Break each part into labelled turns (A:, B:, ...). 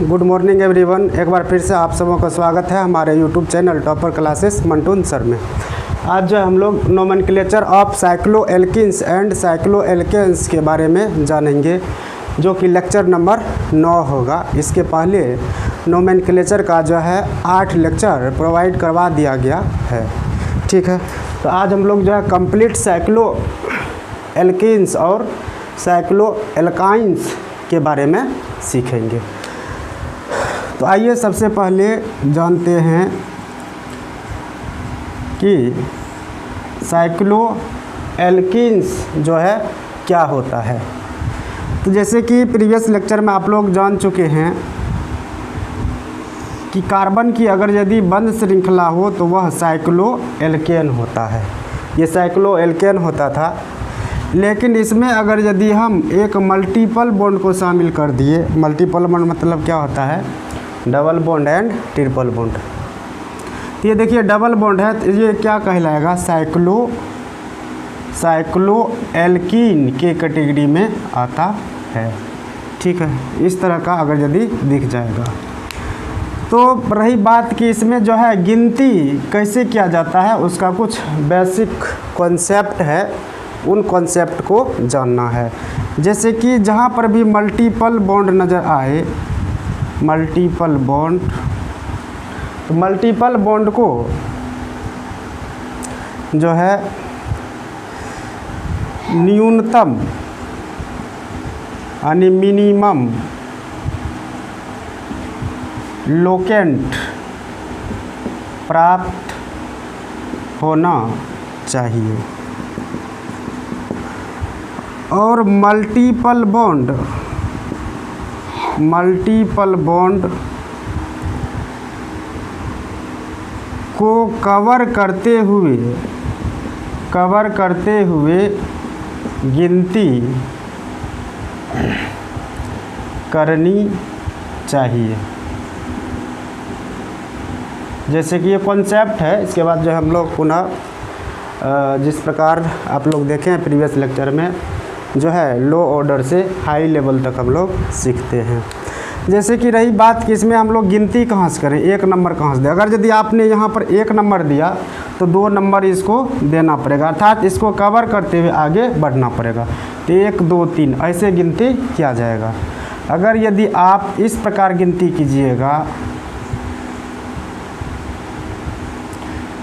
A: Good morning everyone. एक बार फिर से आप सबों का स्वागत है हमारे YouTube channel topper classes Mantun sir में। आज जो हम लोग nomenclature of cycloalkenes and cycloalkanes के बारे में जानेंगे, जो कि लेक्चर नंबर 9 होगा। इसके पहले नोमेनक्लेचर का जो है 8 लेक्चर प्रोवाइड करवा दिया गया है, ठीक है। तो आज हम लोग जो है कंप्लीट साइक्लोएल्किन्स और साइक्लोएल्काइंस के बारे में सीखेंगे। तो आइए सबसे पहले जानते हैं कि साइक्लोएल्किन्स जो है क्या होता है। तो जैसे कि प्रीवियस लेक्चर में आप लोग जान चुके हैं कि कार्बन की अगर यदि बंद श्रृंखला हो तो वह साइक्लोएल्केन होता है। ये साइक्लोएल्केन होता था, लेकिन इसमें अगर यदि हम एक मल्टीपल बॉन्ड को शामिल कर दिए, मल्टीपल बॉन्ड मतलब क्या होता है, double bond and triple bond. तो ये देखिए डबल बॉन्ड है, तो ये क्या कहलाएगा, साइक्लोएल्कीन के कैटेगरी में आता है, ठीक है। इस तरह का अगर यदि दिख जाएगा। तो रही बात कि इसमें जो है गिनती कैसे किया जाता है, उसका कुछ बेसिक कॉन्सेप्ट है, उन कॉन्सेप्ट को जानना है। जैसे कि जहाँ पर भी मल्टीपल बॉन्ड नज़र आए, मल्टीपल बॉन्ड, तो मल्टीपल बॉन्ड को जो है न्यूनतम यानी मिनिमम लोकेंट प्राप्त होना चाहिए। और मल्टीपल बॉन्ड को कवर करते हुए गिनती करनी चाहिए। जैसे कि ये कॉन्सेप्ट है। इसके बाद जो हम लोग पुनः जिस प्रकार आप लोग देखें प्रीवियस लेक्चर में, जो है लो ऑर्डर से हाई लेवल तक हम लोग सीखते हैं। जैसे कि रही बात कि इसमें हम लोग गिनती कहाँ से करें, एक नंबर कहाँ से दें। अगर यदि आपने यहाँ पर एक नंबर दिया तो 2 नंबर इसको देना पड़ेगा, अर्थात इसको कवर करते हुए आगे बढ़ना पड़ेगा। तो 1 2 3 ऐसे गिनती किया जाएगा। अगर यदि आप इस प्रकार गिनती कीजिएगा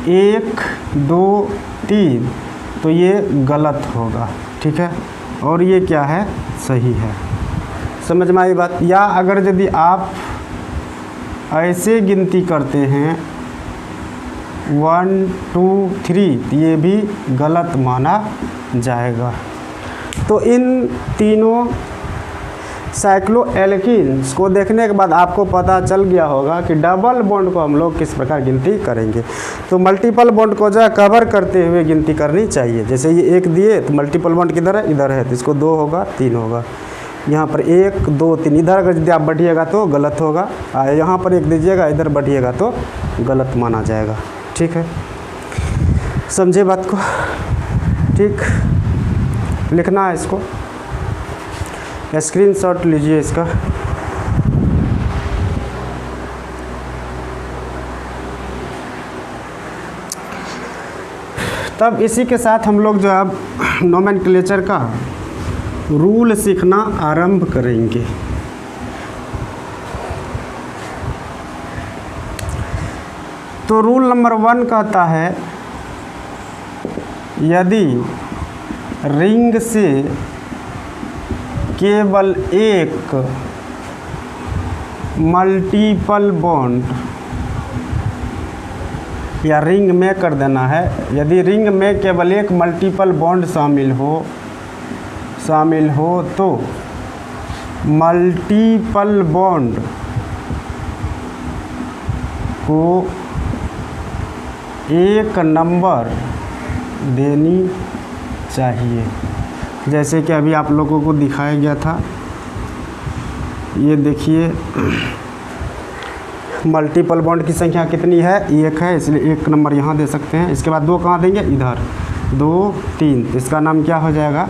A: 1 2 3, तो ये गलत होगा, ठीक है। और ये क्या है, सही है। समझ में आई बात। या अगर यदि आप ऐसे गिनती करते हैं 1 2 3, तो ये भी गलत माना जाएगा। तो इन तीनों साइक्लोएल्किन्स को देखने के बाद आपको पता चल गया होगा कि डबल बॉन्ड को हम लोग किस प्रकार गिनती करेंगे। तो मल्टीपल बॉन्ड को जो है कवर करते हुए गिनती करनी चाहिए। जैसे ये 1 दिए तो मल्टीपल बॉन्ड किधर है, इधर है, तो इसको 2 होगा 3 होगा। यहाँ पर 1 2 3, इधर अगर यदि आप बढ़िएगा तो गलत होगा, यहाँ पर 1 दीजिएगा, इधर बढ़िएगा तो गलत माना जाएगा, ठीक है। समझे बात को, ठीक। लिखना है इसको, स्क्रीनशॉट लीजिए इसका। तब इसी के साथ हम लोग जो अब नोमेनक्लेचर का रूल सीखना आरंभ करेंगे। तो रूल नंबर 1 कहता है, यदि रिंग से केवल एक मल्टीपल बॉन्ड, या रिंग में कर देना है, यदि रिंग में केवल एक मल्टीपल बॉन्ड शामिल हो तो मल्टीपल बॉन्ड को एक नंबर देनी चाहिए। जैसे कि अभी आप लोगों को दिखाया गया था, ये देखिए मल्टीपल बॉन्ड की संख्या कितनी है, 1 है, इसलिए 1 नंबर यहाँ दे सकते हैं। इसके बाद 2 कहाँ देंगे, इधर 2 3, तो इसका नाम क्या हो जाएगा,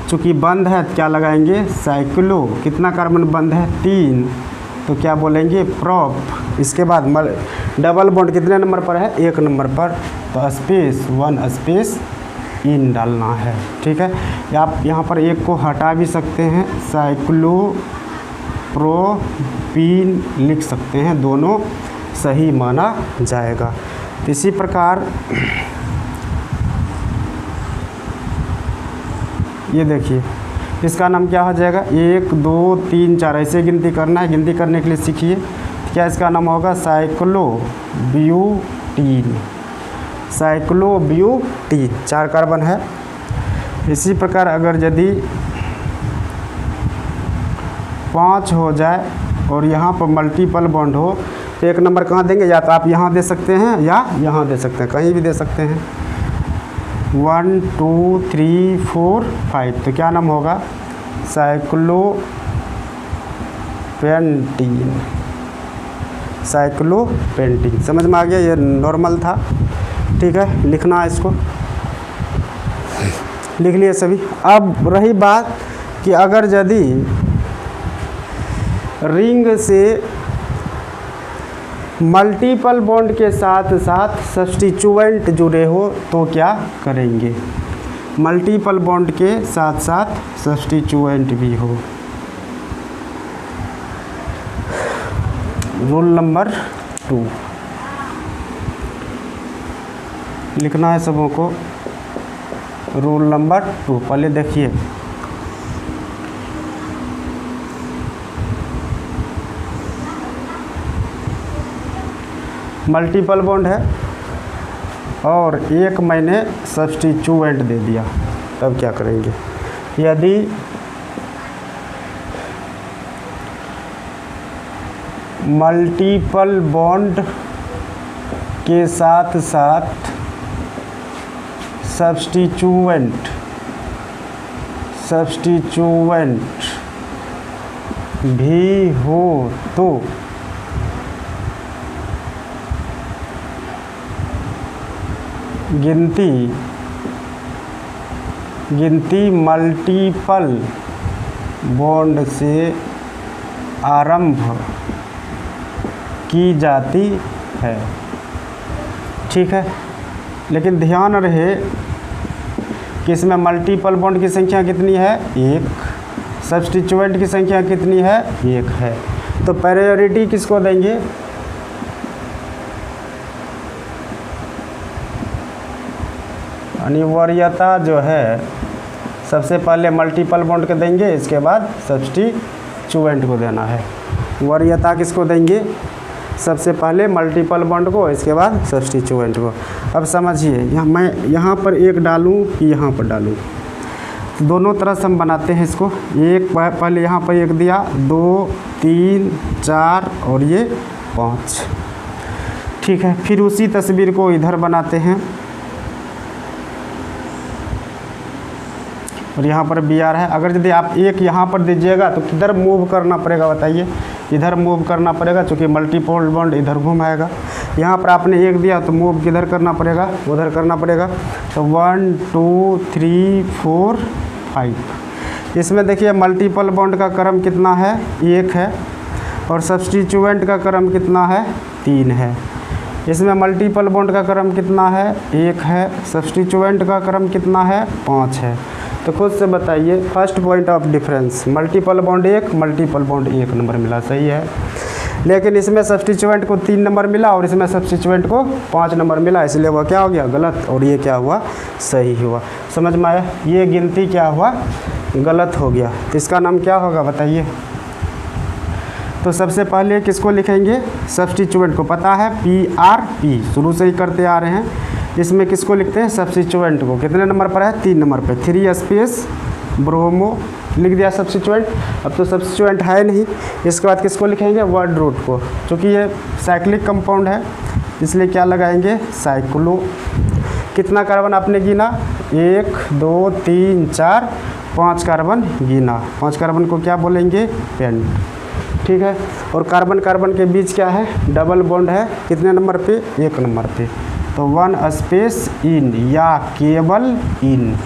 A: चूँकि बंद है तो क्या लगाएंगे, साइक्लो। कितना कार्बन बंद है, 3, तो क्या बोलेंगे प्रॉप। इसके बाद डबल बॉन्ड कितने नंबर पर है, 1 नंबर पर, तो स्पेस 1 स्पेस इन डालना है। ठीक है, आप यहाँ पर एक को हटा भी सकते हैं, साइक्लोप्रोपीन लिख सकते हैं, दोनों सही माना जाएगा। तो इसी प्रकार ये देखिए इसका नाम क्या हो जाएगा, 1 2 3 4 ऐसे गिनती करना है। गिनती करने के लिए सीखिए क्या इसका नाम होगा, साइक्लोब्यूटीन। साइक्लोब्यूटीन 4 कार्बन है। इसी प्रकार अगर यदि 5 हो जाए और यहाँ पर मल्टीपल बॉन्ड हो तो 1 नंबर कहाँ देंगे, या तो आप यहाँ दे सकते हैं या यहाँ दे सकते हैं, कहीं भी दे सकते हैं। 1 2 3 4 5 तो क्या नाम होगा, साइक्लोपेंटीन। साइक्लोपेंटीन समझ में आ गया, ये नॉर्मल था। ठीक है, लिखना है इसको, लिख लिए सभी। अब रही बात कि अगर यदि रिंग से मल्टीपल बॉन्ड के साथ साथ सब्स्टिट्यूएंट जुड़े हो तो क्या करेंगे। मल्टीपल बॉन्ड के साथ साथ सब्स्टिट्यूएंट भी हो। रूल नंबर 2 लिखना है सबों को। रूल नंबर 2 पहले देखिए, मल्टीपल बॉन्ड है और एक मैंने सब्स्टिट्यूएंट दे दिया, तब क्या करेंगे। यदि मल्टीपल बॉन्ड के साथ साथ सब्स्टिट्यूएंट भी हो तो गिनती मल्टीपल बॉन्ड से आरंभ की जाती है। ठीक है, लेकिन ध्यान रहे कि इसमें मल्टीपल बॉन्ड की संख्या कितनी है, 1। सब्स्टिट्यूएंट की संख्या कितनी है, 1 है। तो प्रायोरिटी किसको देंगे, अनिवार्यता जो है सबसे पहले मल्टीपल बॉन्ड को देंगे, इसके बाद सब्स्टिट्यूएंट को देना है। वरीयता किसको देंगे, सबसे पहले मल्टीपल बॉन्ड को, इसके बाद सब्स्टिट्यूएंट को। अब समझिए, मैं यहाँ पर एक डालूँ कि यहाँ पर डालूँ, तो दोनों तरह से हम बनाते हैं इसको। एक पहले यहाँ पर 1 दिया, 2 3 4 और ये 5। ठीक है, फिर उसी तस्वीर को इधर बनाते हैं और यहाँ पर Br है। अगर यदि आप एक यहाँ पर दीजिएगा तो किधर मूव करना पड़ेगा बताइए, इधर मूव करना पड़ेगा, चूँकि मल्टीपल बॉन्ड इधर घुमाएगा। यहाँ पर आपने 1 दिया तो मूव किधर करना पड़ेगा, उधर करना पड़ेगा। तो 1 2 3 4 5। इसमें देखिए मल्टीपल बॉन्ड का क्रम कितना है, 1 है, और सब्स्टिट्यूएंट का क्रम कितना है, 3 है। इसमें मल्टीपल बॉन्ड का क्रम कितना है, 1 है, सब्स्टिट्यूएंट का क्रम कितना है, 5 है। तो खुद से बताइए, first point of difference, multiple bond 1, multiple bond 1 number मिला, सही है। लेकिन इसमें सब्स्टिट्यूएंट को 3 नंबर मिला और इसमें सब्स्टिट्यूएंट को 5 नंबर मिला, इसलिए वह क्या हो गया, गलत, और ये क्या हुआ, सही हुआ। समझ में आया, ये गिनती क्या हुआ, गलत हो गया। तो इसका नाम क्या होगा बताइए। तो सबसे पहले किसको लिखेंगे, सब्स्टिट्यूएंट को, पता है PRP शुरू से ही करते आ रहे हैं। इसमें किसको लिखते हैं, सब्स्टिट्यूएंट को। कितने नंबर पर है, 3 नंबर पर, 3 स्पेस ब्रोमो लिख दिया सब्स्टिट्यूएंट। अब तो सब्स्टिट्यूएंट है नहीं, इसके बाद किसको लिखेंगे, वर्ड रूट को। चूँकि ये साइक्लिक कंपाउंड है इसलिए क्या लगाएंगे, साइक्लो। कितना कार्बन आपने गिना, 1 2 3 4 5 कार्बन गिना। 5 कार्बन को क्या बोलेंगे, पेंट। ठीक है, और कार्बन कार्बन के बीच क्या है, डबल बॉन्ड है। कितने नंबर पे, 1 नंबर पे। तो 1 स्पेस इन या केवल इन,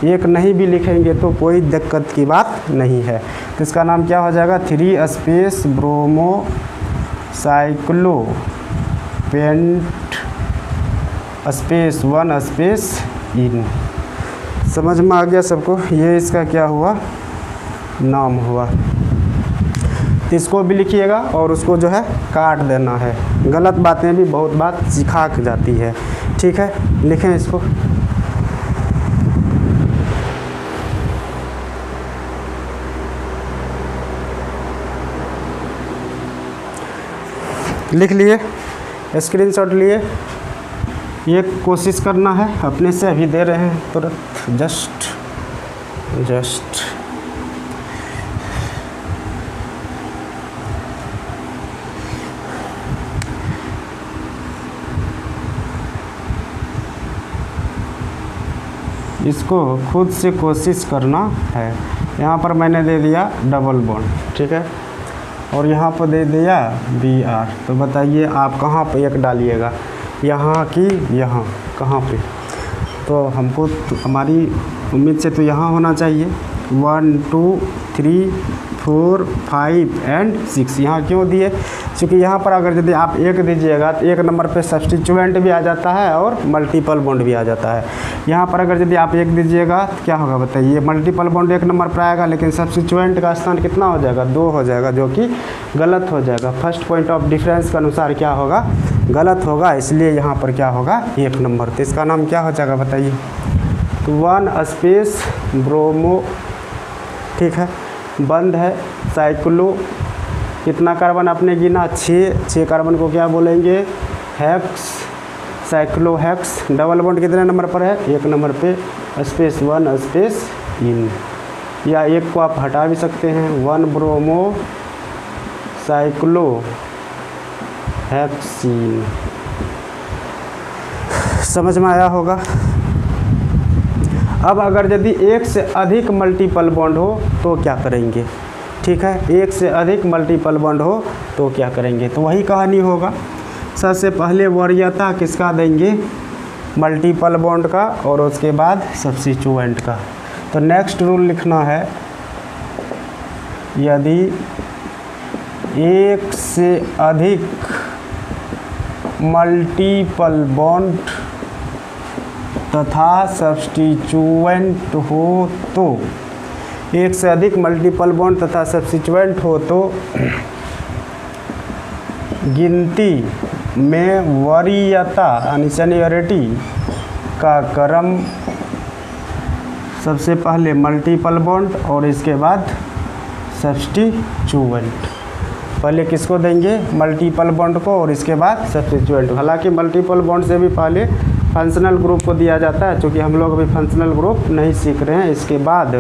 A: एक नहीं भी लिखेंगे तो कोई दिक्कत की बात नहीं है। तो इसका नाम क्या हो जाएगा, 3 space bromo cyclo paint space 1 space ene. समझ में आ गया सबको, ये इसका क्या हुआ, नाम हुआ। तो इसको भी लिखिएगा और उसको जो है काट देना है। गलत बातें भी बहुत बात सिखा के जाती है, ठीक है। लिखें इसको, लिख लिए, स्क्रीनशॉट लिए। ये कोशिश करना है, अपने से अभी दे रहे हैं तुरंत, जस्ट इसको खुद से कोशिश करना है। यहाँ पर मैंने दे दिया डबल बॉन्ड, ठीक है, और यहाँ पर दे दिया BR। तो बताइए आप कहाँ पे एक डालिएगा, यहाँ की यहाँ, कहाँ पे? तो हमको तो हमारी उम्मीद से तो यहाँ होना चाहिए। 1 2 3 4 5 एंड 6 यहाँ क्यों दिए? क्योंकि यहाँ पर अगर यदि आप एक दीजिएगा तो एक नंबर पे सब्स्टिट्यूएंट भी आ जाता है और मल्टीपल बॉन्ड भी आ जाता है। यहाँ पर अगर यदि आप एक दीजिएगा तो क्या होगा बताइए, मल्टीपल बॉन्ड एक नंबर पर आएगा, लेकिन सब्स्टिट्यूएंट का स्थान कितना हो जाएगा, 2 हो जाएगा, जो कि गलत हो जाएगा। फर्स्ट पॉइंट ऑफ डिफरेंस के अनुसार क्या होगा, गलत होगा, इसलिए यहाँ पर क्या होगा, एक नंबर। तो इसका नाम क्या हो जाएगा बताइए, तो 1 स्पेस ब्रोमो, ठीक है, बंद है, साइक्लो, कितना कार्बन आपने गिना, 6 कार्बन को क्या बोलेंगे, hex, cyclo hex. Double bond कितने नंबर पर है, 1 नंबर पे, स्पेस 1 स्पेस इन, या एक को आप हटा भी सकते हैं, 1 ब्रोमो साइक्लो हेक्सीन। समझ में आया होगा। अब अगर यदि एक से अधिक मल्टीपल बॉन्ड हो तो क्या करेंगे, ठीक है, एक से अधिक मल्टीपल बॉन्ड हो तो क्या करेंगे, तो वही कहानी होगा। सबसे पहले वरीयता किसका देंगे, मल्टीपल बॉन्ड का, और उसके बाद सब्स्टिट्यूएंट का। तो नेक्स्ट रूल लिखना है, यदि एक से अधिक मल्टीपल बॉन्ड तथा सब्स्टिट्यूएंट हो तो, एक से अधिक मल्टीपल बॉन्ड तथा सब्स्टिट्यूएंट हो तो गिनती में वरीयता यानी सीनियरिटी का क्रम सबसे पहले मल्टीपल बॉन्ड और इसके बाद सब्स्टिट्यूएंट। पहले किसको देंगे, मल्टीपल बॉन्ड को, और इसके बाद सब्स्टिट्यूएंट। हालांकि मल्टीपल बॉन्ड से भी पहले फंक्शनल ग्रुप को दिया जाता है, क्योंकि हम लोग अभी फंक्शनल ग्रुप नहीं सीख रहे हैं। इसके बाद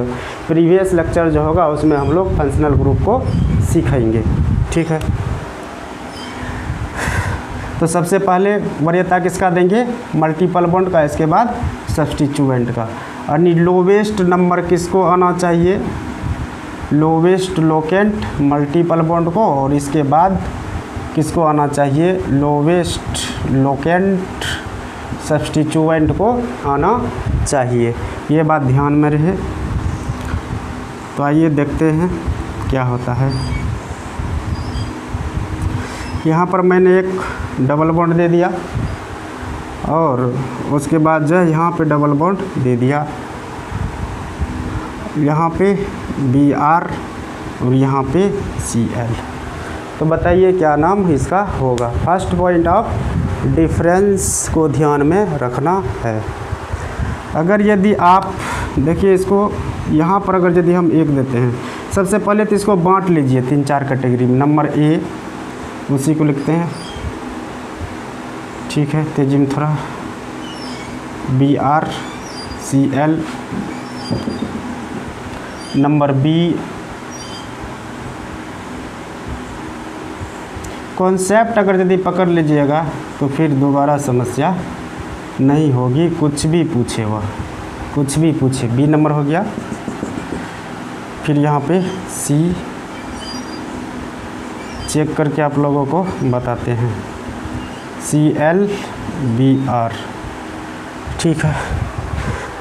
A: प्रीवियस लेक्चर जो होगा उसमें हम लोग फंक्शनल ग्रुप को सीखेंगे, ठीक है। तो सबसे पहले वरीयता किसका देंगे, मल्टीपल बॉन्ड का, इसके बाद सब्स्टिट्यूएंट का। और लोवेस्ट नंबर किसको आना चाहिए, लोवेस्ट लोकेंट मल्टीपल बॉन्ड को, और इसके बाद किसको आना चाहिए, लोवेस्ट लोकेंट सब्स्टिट्यूएंट को आना चाहिए। ये बात ध्यान में रहे। तो आइए देखते हैं क्या होता है। यहाँ पर मैंने एक डबल बॉन्ड दे दिया और उसके बाद जो है यहाँ पे डबल बॉन्ड दे दिया, यहाँ पे BR और यहाँ पे Cl। तो बताइए क्या नाम इसका होगा। फर्स्ट पॉइंट ऑफ डिफरेंस को ध्यान में रखना है। अगर यदि आप देखिए इसको, यहाँ पर अगर यदि हम एक देते हैं, सबसे पहले तो इसको बांट लीजिए 3-4 कैटेगरी में। नंबर A उसी को लिखते हैं, ठीक है, तेजी में थोड़ा, BR Cl। Number B concept अगर यदि पकड़ लीजिएगा तो फिर दोबारा समस्या नहीं होगी, कुछ भी पूछे वह, कुछ भी पूछे। B नंबर हो गया। फिर यहाँ पे C चेक करके आप लोगों को बताते हैं, Cl BR, ठीक है।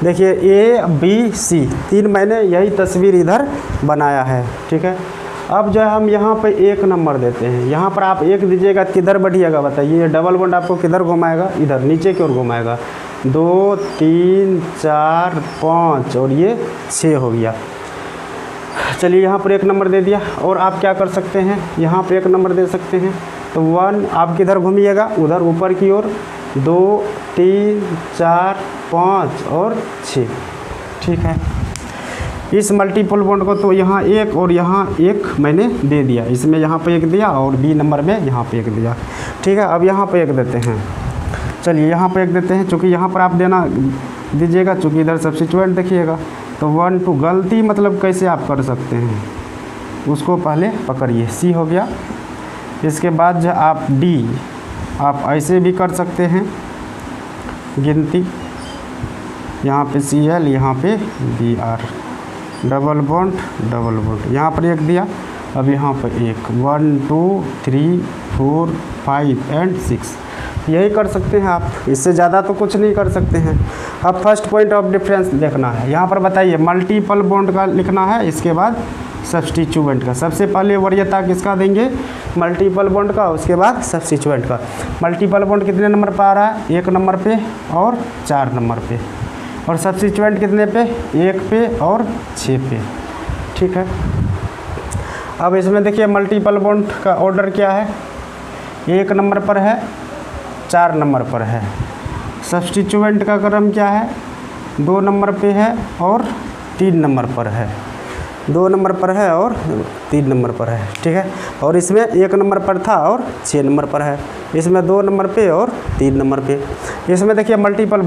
A: देखिए ABC 3 मैंने यही तस्वीर इधर बनाया है, ठीक है। अब जो है हम यहाँ पे 1 नंबर देते हैं। यहाँ पर आप 1 दीजिएगा किधर बढ़िएगा बताइए, ये डबल बॉन्ड आपको किधर घुमाएगा, इधर नीचे की ओर घुमाएगा। 2 3 4 5 और ये 6 हो गया। चलिए यहाँ पर 1 नंबर दे दिया। और आप क्या कर सकते हैं, यहाँ पे 1 नंबर दे सकते हैं। तो 1 आप किधर घूमिएगा, उधर ऊपर की ओर। 2 3 4 5 और 6, ठीक है। इस मल्टीपल बॉन्ड को तो यहाँ 1 और यहाँ 1 मैंने दे दिया, इसमें यहाँ पे 1 दिया और B नंबर में यहाँ पे 1 दिया, ठीक है। अब यहाँ पे 1 देते हैं। चलिए यहाँ पे 1 देते हैं, चूँकि यहाँ पर आप देना दीजिएगा, चूँकि इधर सब्स्टिट्यूएंट देखिएगा। तो 1 2 गलती मतलब कैसे आप कर सकते हैं, उसको पहले पकड़िए। C हो गया। इसके बाद जो आप D आप ऐसे भी कर सकते हैं गिनती, यहाँ पे Cl यहाँ पे Br, डबल बॉन्ड यहाँ पर 1 दिया। अब यहाँ पर 1 1 2 3 4 5 एंड 6, यही कर सकते हैं आप, इससे ज़्यादा तो कुछ नहीं कर सकते हैं। अब फर्स्ट पॉइंट ऑफ डिफरेंस देखना है। यहाँ पर बताइए मल्टीपल बॉन्ड का लिखना है, इसके बाद सब्स्टिट्यूएंट का। सबसे पहले वरीयता किसका देंगे, मल्टीपल बॉन्ड का, उसके बाद सब्स्टिट्यूएंट का। मल्टीपल बॉन्ड कितने नंबर पर आ रहा है, 1 नंबर पे और 4 नंबर पे। और सब्स्टिट्यूएंट कितने पे, 1 पे और 6 पे, ठीक है। अब इसमें देखिए मल्टीपल बॉन्ड का ऑर्डर क्या है, 1 नंबर पर है, 4 नंबर पर है। सब्स्टिट्यूएंट का क्रम क्या है, 2 नंबर पे है और 3 नंबर पर है। 2 नंबर पर है और 3 नंबर पर है, ठीक है। और इसमें 1 नंबर पर था और 6 नंबर पर है। इसमें 2 नंबर पे और 3 नंबर पे। इसमें देखिए मल्टीपल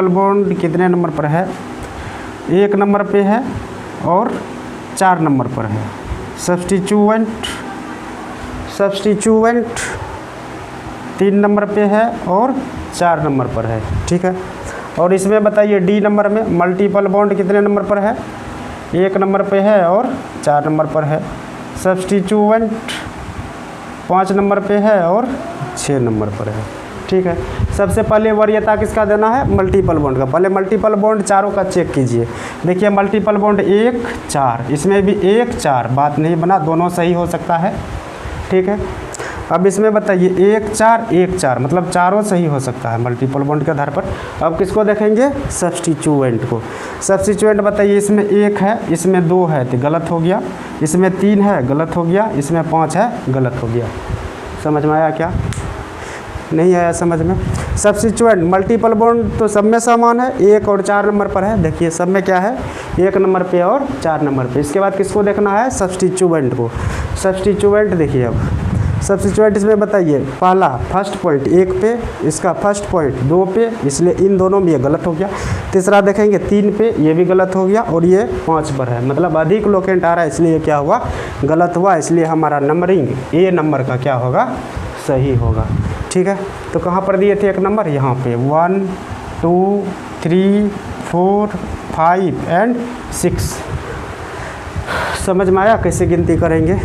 A: बॉन्ड कितने नंबर पर है, 1 नंबर पे है और 4 नंबर पर है। सब्स्टिट्यूएंट 3 नंबर पे है और 4 नंबर पर है, ठीक है। और इसमें बताइए D नंबर में मल्टीपल बॉन्ड कितने नंबर पर है, 1 नंबर पे है और 4 नंबर पर है। सब्स्टिट्यूएंट 5 नंबर पे है और 6 नंबर पर है, ठीक है। सबसे पहले वरीयता किसका देना है, मल्टीपल बॉन्ड का। पहले मल्टीपल बॉन्ड चारों का चेक कीजिए। देखिए मल्टीपल बॉन्ड 1 4, इसमें भी 1 4, बात नहीं बना, दोनों सही हो सकता है, ठीक है। अब इसमें बताइए 1 4 1 4, मतलब चारों सही हो सकता है मल्टीपल बॉन्ड के आधार पर। अब किसको देखेंगे, सब्स्टिट्यूएंट को। सब्स्टिट्यूएंट बताइए, इसमें 1 है, इसमें 2 है तो गलत हो गया, इसमें 3 है गलत हो गया, इसमें 5 है गलत हो गया। समझ में आया क्या, नहीं आया समझ में। सब्स्टिट्यूएंट मल्टीपल बॉन्ड तो सब में समान है, 1 और 4 नंबर पर है। देखिए सब में क्या है, 1 नंबर पे और 4 नंबर पे। इसके बाद किसको देखना है, सब्स्टिट्यूएंट को। सब्स्टिट्यूएंट देखिए, अब सब्स्टिट्यूएंट इसमें बताइए, पहला फर्स्ट पॉइंट 1 पे, इसका फर्स्ट पॉइंट 2 पे, इसलिए इन दोनों में ये गलत हो गया। तीसरा देखेंगे 3 पे, ये भी गलत हो गया, और ये 5 पर है, मतलब अधिक लोकेंट आ रहा है, इसलिए क्या हुआ, गलत हुआ। इसलिए हमारा नंबरिंग A नंबर का क्या होगा, सही होगा, ठीक है। तो कहाँ पर दिए थे 1 नंबर, यहाँ पे 1 2 3 4 5 एंड 6। समझ में आया कैसे गिनती करेंगे।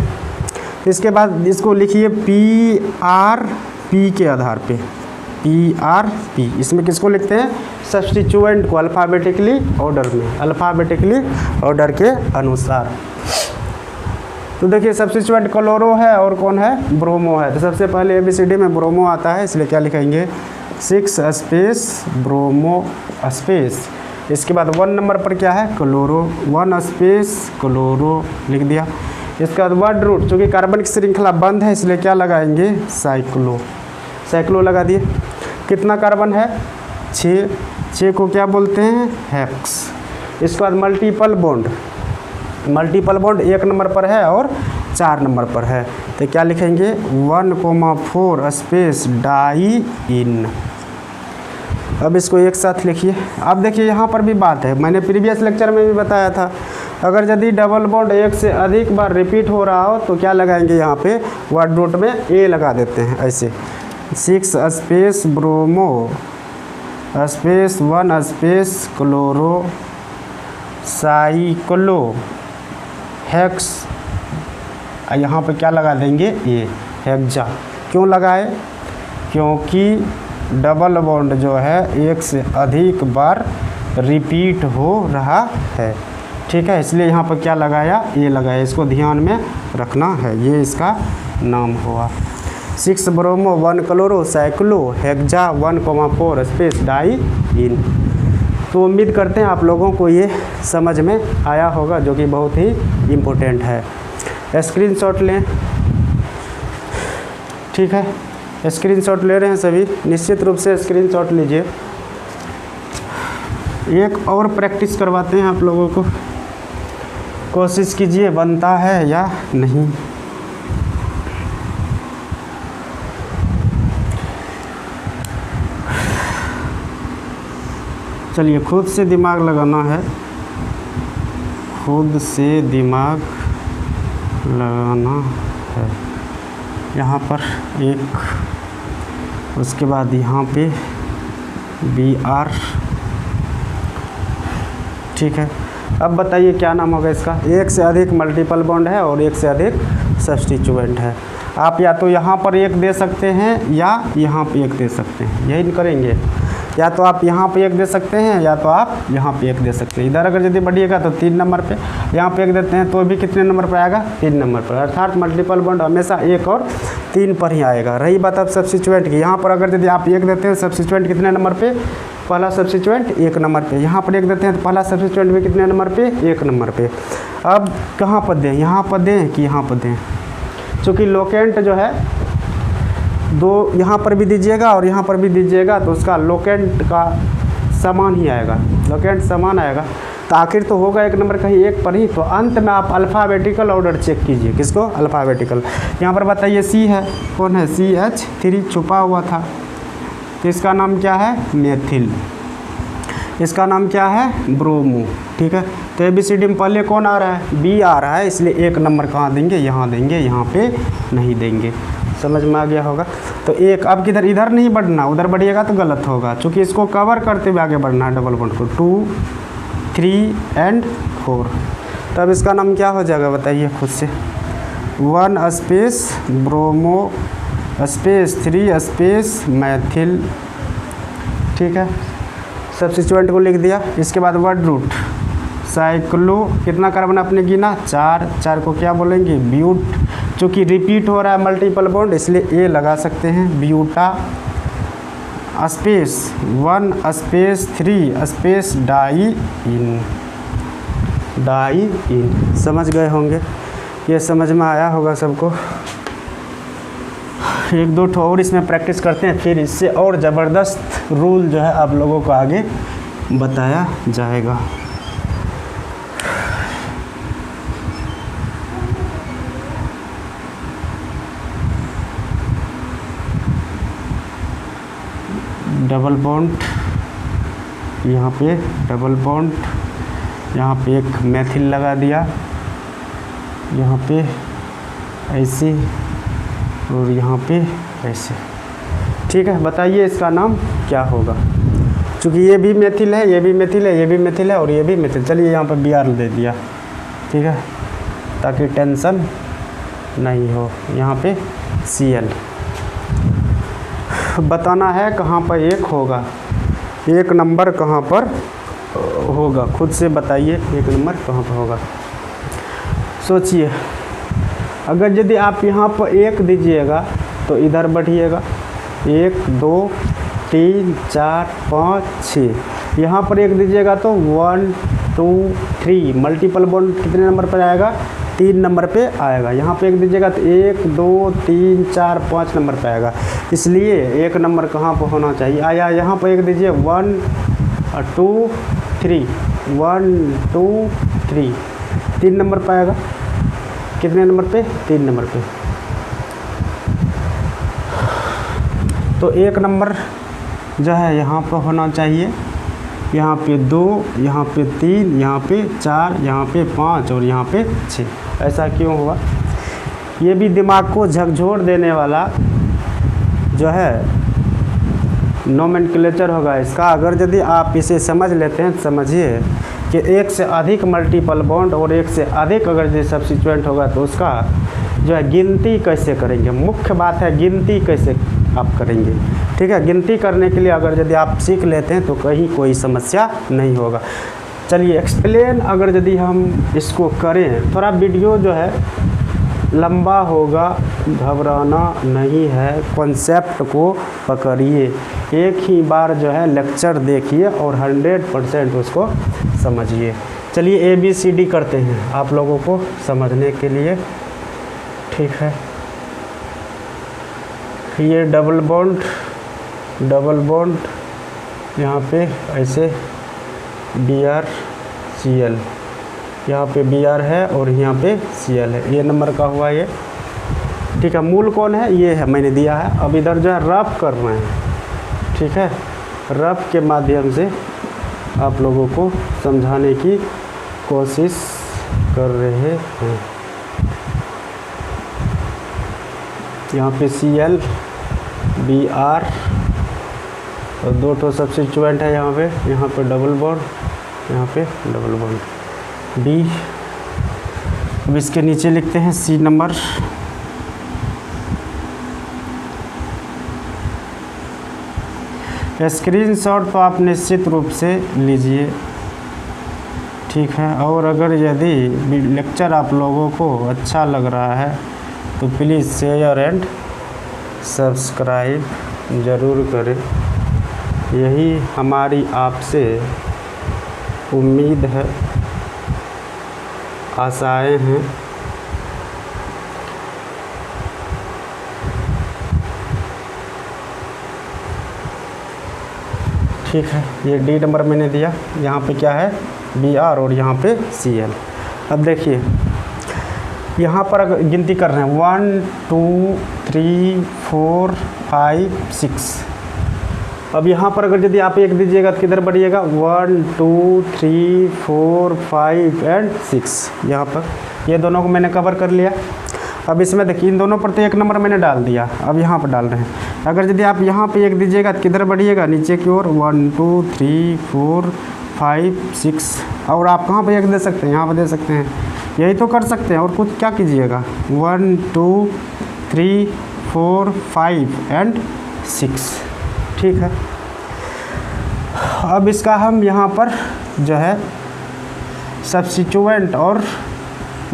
A: इसके बाद इसको लिखिए PRP के आधार पे, PRP। इसमें किसको लिखते हैं, सब्स्टिट्यूएंट को अल्फ़ाबेटिकली ऑर्डर में, अल्फ़ाबेटिकली ऑर्डर के अनुसार। तो देखिए सब्स्टिट्यूएंट क्लोरो है और कौन है, ब्रोमो है। तो सबसे पहले ABCD में ब्रोमो आता है, इसलिए क्या लिखेंगे, 6 स्पेस ब्रोमो स्पेस। इसके बाद 1 नंबर पर क्या है, क्लोरो, 1 स्पेस क्लोरो लिख दिया। इसके बाद वर्ड रूट, चूँकि कार्बनिक श्रृंखला बंद है इसलिए क्या लगाएंगे, साइक्लो लगा दिए। कितना कार्बन है, 6 को क्या बोलते हैं, हेक्स। इसके बाद मल्टीपल बॉन्ड 1 नंबर पर है और 4 नंबर पर है, तो क्या लिखेंगे, 1,4 स्पेस डाईइन। अब इसको एक साथ लिखिए। अब देखिए यहाँ पर भी बात है, मैंने प्रीवियस लेक्चर में भी बताया था, अगर यदि डबल बॉन्ड 1 से अधिक बार रिपीट हो रहा हो तो क्या लगाएंगे, यहाँ पे वर्ड रूट में A लगा देते हैं ऐसे। 6 space bromo space 1 space chloro cyclo hex, यहाँ पे क्या लगा देंगे, A हेक्सा। क्यों लगाए, क्योंकि डबल बॉन्ड जो है एक से अधिक बार रिपीट हो रहा है। ठीक है, इसलिए यहाँ पर क्या लगाया, ये लगाया, इसको ध्यान में रखना है, ये इसका नाम हुआ। 6 bromo 1 chloro cyclohexa 1,4 space die इन। तो उम्मीद करते हैं आप लोगों को ये समझ में आया होगा, जो कि बहुत ही इम्पोर्टेंट है। स्क्रीनशॉट लें। ठीक है, स्क्रीनशॉट ले रहे हैं सभी, निश्चित रूप से स्क्रीनशॉट लीजिए। एक और प्रैक्टिस करवाते हैं आप लोगों को, कोशिश कीजिए बनता है या नहीं। चलिए, खुद से दिमाग लगाना है, खुद से दिमाग लगाना है। यहाँ पर एक, उसके बाद यहाँ पे BR। ठीक है, अब बताइए क्या नाम होगा इसका। एक से अधिक मल्टीपल बॉन्ड है और एक से अधिक सब्स्टिट्यूएंट है। आप या तो यहाँ पर एक दे सकते हैं या यहाँ पे एक दे सकते हैं, यही करेंगे। या तो आप यहाँ पे एक दे सकते हैं या तो आप यहाँ पे एक दे सकते हैं। इधर अगर यदि बढ़िएगा तो 3 नंबर पे, यहाँ पे एक देते हैं तो भी कितने नंबर पर आएगा, 3 नंबर पर। अर्थात मल्टीपल बॉन्ड हमेशा 1 और 3 पर ही आएगा। रही बात अब सब्स्टिट्यूएंट की, यहाँ पर अगर यदि आप एक देते हैं, सब्स्टिट्यूएंट कितने नंबर पे, पहला सब्स्टिट्यूएंट 1 नंबर पे। यहाँ पर एक देते हैं तो पहला सब्स्टिट्यूएंट भी कितने नंबर पे, 1 नंबर पे। अब कहाँ पर दें, यहाँ पर दें कि यहाँ पर दें। चूँकि लोकेंट जो है दो यहाँ पर भी दीजिएगा और यहाँ पर भी दीजिएगा तो उसका लोकेंट का समान ही आएगा, लोकेंट समान आएगा। तो आखिर तो होगा 1 नंबर कहीं 1 पर ही। तो अंत में आप अल्फ़ाबेटिकल ऑर्डर चेक कीजिए, किसको, अल्फ़ाबेटिकल। यहाँ पर बताइए C है, कौन है, CH3 छुपा हुआ था, तो इसका नाम क्या है, मेथिल। इसका नाम क्या है, ब्रोमो। ठीक है, तो ABCD में पहले कौन आ रहा है, B आ रहा है, इसलिए 1 नंबर कहाँ देंगे, यहाँ देंगे, यहाँ पे नहीं देंगे। समझ में आ गया होगा। तो एक, अब किधर, इधर नहीं बढ़ना, उधर बढ़िएगा तो गलत होगा, क्योंकि इसको कवर करते हुए आगे बढ़ना है डबल बॉन्ड को। 2, 3 एंड 4। तब इसका नाम क्या हो जाएगा बताइए खुद से। 1 space bromo space 3 space Maithil. ठीक है, सब्स्टिट्यूएंट को लिख दिया। इसके बाद वर्ड रूट साइक्लो, कितना कार्बन आपने गिना, 4 को क्या बोलेंगे, ब्यूट। चूँकि रिपीट हो रहा है मल्टीपल बॉन्ड इसलिए A लगा सकते हैं, buta space 1 space 3 space die इन। डाई इन समझ गए होंगे, ये समझ में आया होगा सबको। 1-2 ठो और इसमें प्रैक्टिस करते हैं, फिर इससे और ज़बरदस्त रूल जो है आप लोगों को आगे बताया जाएगा। डबल बॉन्ड, यहाँ पे डबल बॉन्ड, यहाँ पे एक मैथिल लगा दिया, यहाँ पे ऐसे और यहाँ पे ऐसे। ठीक है, बताइए इसका नाम क्या होगा। चूँकि ये भी मैथिल है, ये भी मैथिल है, ये भी मैथिल है और ये भी मैथिल। चलिए यहाँ पे BR दे दिया। ठीक है, ताकि टेंशन नहीं हो। यहाँ पे Cl बताना है कहाँ पर 1 होगा, 1 नंबर कहाँ पर होगा, खुद से बताइए 1 नंबर कहाँ पर होगा। सोचिए, अगर यदि आप यहाँ पर 1 दीजिएगा तो इधर बढ़िएगा, 1 2 3 4 5 6। यहाँ पर 1 दीजिएगा तो 1 2 3 मल्टीपल बॉन्ड कितने नंबर पर आएगा, 3 नंबर पे आएगा। यहाँ पे 1 दीजिएगा तो 1 2 3 4 5 नंबर पे आएगा। इसलिए 1 नंबर कहाँ पर होना चाहिए, आया यहाँ पर 1 दीजिए, 1 2 3 1 2 3 3 नंबर पे आएगा। कितने नंबर पे, 3 नंबर पे। तो 1 नंबर जो है यहाँ पर होना चाहिए, यहाँ पे 2, यहाँ पे 3, यहाँ पे 4, यहाँ पे 5 और यहाँ पे 6। ऐसा क्यों हुआ, ये भी दिमाग को झकझोर देने वाला जो है नोमेनक्लेचर होगा इसका। अगर यदि आप इसे समझ लेते हैं, समझिए कि 1 से अधिक मल्टीपल बॉन्ड और 1 से अधिक अगर यदि सब्स्टिट्यूएंट होगा तो उसका जो है गिनती कैसे करेंगे। मुख्य बात है गिनती कैसे आप करेंगे। ठीक है, गिनती करने के लिए अगर यदि आप सीख लेते हैं तो कहीं कोई समस्या नहीं होगा। चलिए एक्सप्लेन अगर यदि हम इसको करें, थोड़ा वीडियो जो है लंबा होगा, घबराना नहीं है, कॉन्सेप्ट को पकड़िए, एक ही बार जो है लेक्चर देखिए और 100% उसको समझिए। चलिए ABCD करते हैं आप लोगों को समझने के लिए, ठीक है। ये डबल बॉन्ड यहाँ पे ऐसे BrCl, यहाँ पे Br है और यहाँ पे Cl है, ये नंबर का हुआ ये, ठीक है। मूल कौन है, ये है, मैंने दिया है। अब इधर जो है रफ कर रहे हैं, ठीक है, रफ के माध्यम से आप लोगों को समझाने की कोशिश कर रहे हैं। यहाँ पे Cl Br और 2 ठो सब्स्टिट्यूएंट है यहाँ पे डबल बॉन्ड, यहाँ पे डबल बॉन्ड B। अब इसके नीचे लिखते हैं C नंबर, स्क्रीनशॉट तो आप निश्चित रूप से लीजिए, ठीक है। और अगर यदि लेक्चर आप लोगों को अच्छा लग रहा है तो प्लीज़ शेयर एंड सब्सक्राइब ज़रूर करें, यही हमारी आपसे उम्मीद है, आशाएं हैं। ठीक है, ये D नंबर मैंने दिया, यहाँ पे क्या है Br और यहाँ पे Cl। अब देखिए यहाँ पर अगर गिनती कर रहे हैं 1 2 3 4 5 6। अब यहाँ पर अगर यदि आप 1 दीजिएगा तो किधर बढ़िएगा, 1 2 3 4 5 एंड 6। यहाँ पर ये दोनों को मैंने कवर कर लिया। अब इसमें देखिए इन दोनों पर तो 1 नंबर मैंने डाल दिया, अब यहाँ पर डाल रहे हैं। अगर यदि आप यहाँ पे 1 दीजिएगा तो किधर बढ़िएगा, नीचे की ओर 1 2 3 4 5 6। और आप कहाँ पे 1 दे सकते हैं, यहाँ पे दे सकते हैं, यही तो कर सकते हैं। और कुछ क्या कीजिएगा, 1 2 3 4 5 एंड 6, ठीक है। अब इसका हम यहाँ पर जो है सब्स्टिट्यूएंट और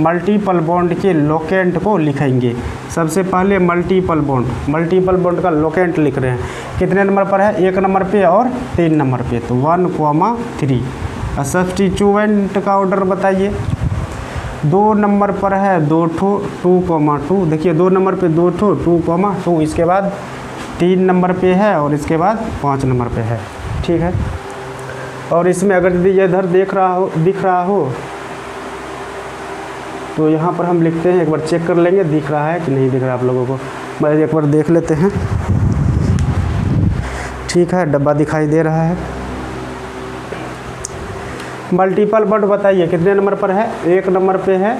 A: मल्टीपल बॉन्ड के लोकेंट को लिखेंगे। सबसे पहले मल्टीपल बॉन्ड का लोकेंट लिख रहे हैं, कितने नंबर पर है, 1 नंबर पे और 3 नंबर पे, तो 1 3। और सब्स्टिट्यूएंट का ऑर्डर बताइए, 2 नंबर पर है 2 ठो 2,2, देखिए 2 नंबर पे 2 ठो 2,2, इसके बाद 3 नंबर पे है और इसके बाद 5 नंबर पे है, ठीक है। और इसमें अगर यदि ये इधर दिख रहा हो तो यहाँ पर हम लिखते हैं, एक बार चेक कर लेंगे दिख रहा है कि नहीं दिख रहा आप लोगों को, मैं एक बार देख लेते हैं, ठीक है। डब्बा दिखाई दे रहा है। मल्टीपल बॉन्ड बताइए कितने नंबर पर है, 1 नंबर पे है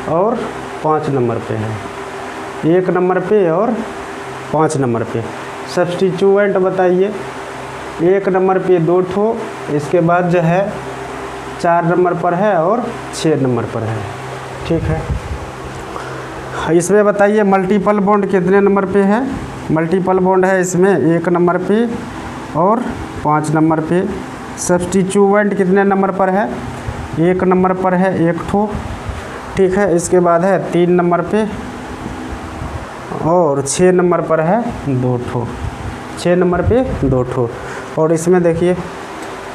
A: और 5 नंबर पे है, 1 नंबर पे और 5 नंबर पे। सब्स्टिट्यूएंट बताइए, 1 नंबर पे 2 ठो, इसके बाद जो है 4 नंबर पर है और 6 नंबर पर है, ठीक है। इसमें बताइए मल्टीपल बॉन्ड कितने नंबर पे है, मल्टीपल बॉन्ड है इसमें 1 नंबर पे और 5 नंबर पे। सब्स्टिट्यूएंट कितने नंबर पर है, 1 नंबर पर है 1 ठो, ठीक है। इसके बाद है 3 नंबर पे और 6 नंबर पर है 2 ठो, 6 नंबर पे 2 ठो। और इसमें देखिए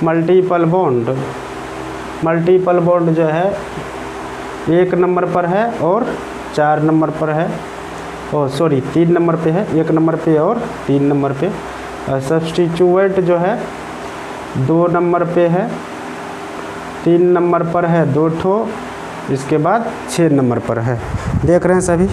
A: मल्टीपल बॉन्ड जो है 1 नंबर पर है और 4 नंबर पर है, 3 नंबर पे है, 1 नंबर पे और 3 नंबर पे। सब्स्टिट्यूएंट जो है 2 नंबर पे है, 3 नंबर पर है 2 ठो, इसके बाद 6 नंबर पर है। देख रहे हैं सभी,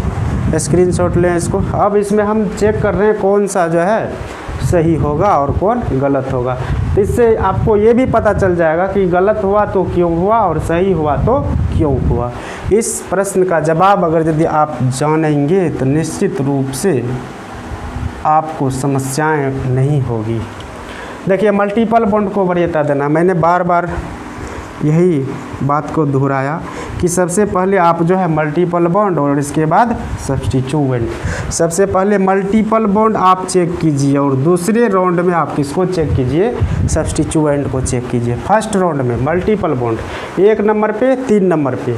A: स्क्रीनशॉट लें इसको। अब इसमें हम चेक कर रहे हैं कौन सा जो है सही होगा और कौन गलत होगा, तो इससे आपको ये भी पता चल जाएगा कि गलत हुआ तो क्यों हुआ और सही हुआ तो क्यों हुआ। इस प्रश्न का जवाब अगर यदि आप जानेंगे तो निश्चित रूप से आपको समस्याएं नहीं होगी। देखिए मल्टीपल बॉन्ड को वरीयता देना, मैंने बार बार यही बात को दोहराया कि सबसे पहले आप जो है मल्टीपल बॉन्ड और इसके बाद सब्स्टिट्यूएंट। सबसे पहले मल्टीपल बॉन्ड आप चेक कीजिए और दूसरे राउंड में आप किसको चेक कीजिए, सब्स्टिट्यूएंट को चेक कीजिए। फर्स्ट राउंड में मल्टीपल बॉन्ड 1 नंबर पे 3 नंबर पे,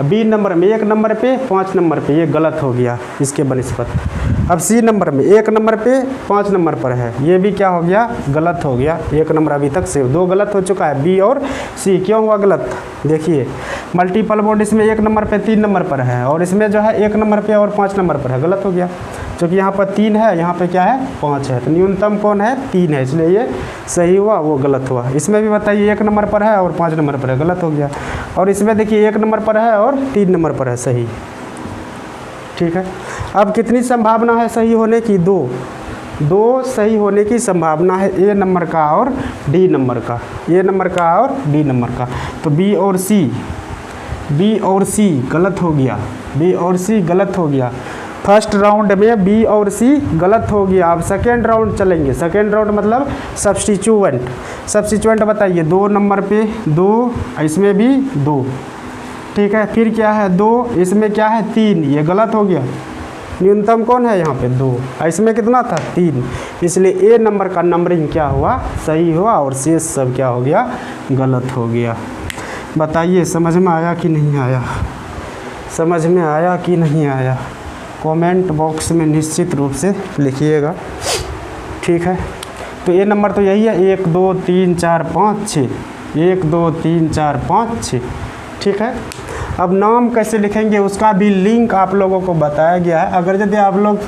A: बी नंबर में 1 नंबर पे 5 नंबर पे, ये गलत हो गया इसके बनिस्पत। अब सी नंबर में 1 नंबर पे 5 नंबर पर है, ये भी क्या हो गया, गलत हो गया। 1 नंबर अभी तक से 2 गलत हो चुका है, बी और सी। क्यों हुआ गलत, देखिए मल्टीपल बॉन्ड इसमें 1 नंबर पे 3 नंबर पर है और इसमें जो है 1 नंबर पे और 5 नंबर पर है, गलत हो गया। क्योंकि यहाँ पर 3 है, यहाँ पे क्या है 5 है, तो न्यूनतम कौन है 3 है, इसलिए ये सही हुआ, वो गलत हुआ। इसमें भी बताइए 1 नंबर पर है और 5 नंबर पर है, गलत हो गया। और इसमें देखिए 1 नंबर पर है और 3 नंबर पर है, सही। ठीक है, अब कितनी संभावना है सही होने की, 2 सही होने की संभावना है, ए नंबर का और डी नंबर का, ए नंबर का और डी नंबर का। तो बी और सी गलत हो गया, बी और सी गलत हो गया। फर्स्ट राउंड में बी और सी गलत हो गया। अब सेकेंड राउंड चलेंगे, सेकेंड राउंड मतलब सब्स्टिट्यूएंट बताइए, 2 नंबर पे 2, इसमें भी 2, ठीक है। फिर क्या है 2, इसमें क्या है 3, ये गलत हो गया। न्यूनतम कौन है यहाँ पे 2, इसमें कितना था 3, इसलिए ए नंबर का नंबरिंग क्या हुआ, सही हुआ और शेष सब क्या हो गया, गलत हो गया। बताइए समझ में आया कि नहीं आया, समझ में आया कि नहीं आया, कमेंट बॉक्स में निश्चित रूप से लिखिएगा। ठीक है, तो ये नंबर तो यही है, 1 2 3 4 5 6, 1 2 3 4 5 6। ठीक है, अब नाम कैसे लिखेंगे उसका भी लिंक आप लोगों को बताया गया है। अगर यदि आप लोग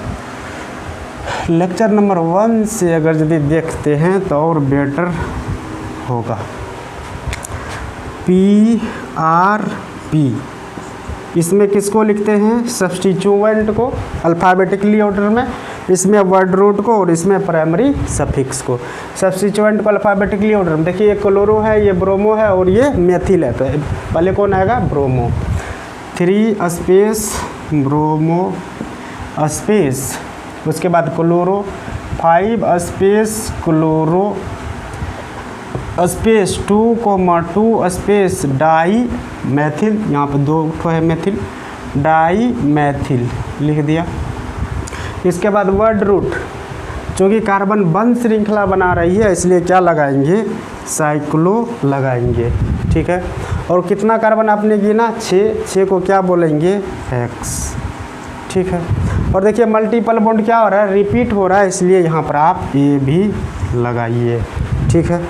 A: लेक्चर नंबर 1 से अगर यदि देखते हैं तो और बेटर होगा। PRP, इसमें किसको लिखते हैं, सब्स्टिट्यूएंट को अल्फ़ाबेटिकली ऑर्डर में, इसमें वर्ड रूट को और इसमें प्राइमरी सफिक्स को। सब्स्टिट्यूएंट को अल्फ़ाबेटिकली ऑर्डर में, देखिए ये क्लोरो है, ये ब्रोमो है और ये मेथिल है, तो पहले कौन आएगा, ब्रोमो। 3 स्पेस ब्रोमो स्पेस, उसके बाद chloro, 5 space chloro space 2,2 space die methyl, यहाँ पर 2 है मेथिल, डाई मैथिल लिख दिया। इसके बाद वर्ड रूट, चूँकि कार्बन बंद श्रृंखला बना रही है इसलिए क्या लगाएंगे, साइक्लो लगाएंगे। ठीक है, और कितना कार्बन आपने गिना, 6 को क्या बोलेंगे, एक्स। ठीक है, और देखिए मल्टीपल बॉन्ड क्या हो रहा है, रिपीट हो रहा है, इसलिए यहाँ पर आप ए भी लगाइए। ठीक है,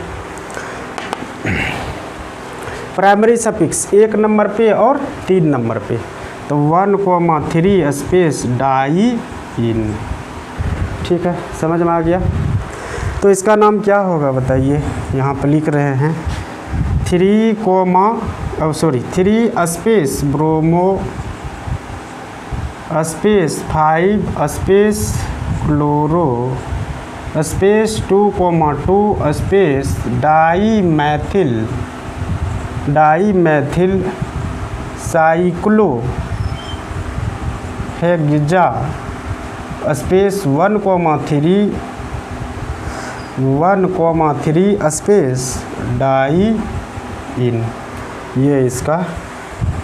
A: प्राइमरी सफिक्स 1 नंबर पे और 3 नंबर पे, तो 1,3 स्पेस डाई इन। ठीक है, समझ में आ गया। तो इसका नाम क्या होगा बताइए, यहाँ पर लिख रहे हैं 3 space bromo space 5 space chloro space 2,2 space die Maithil cyclohexa space 1,3 space die इन, ये इसका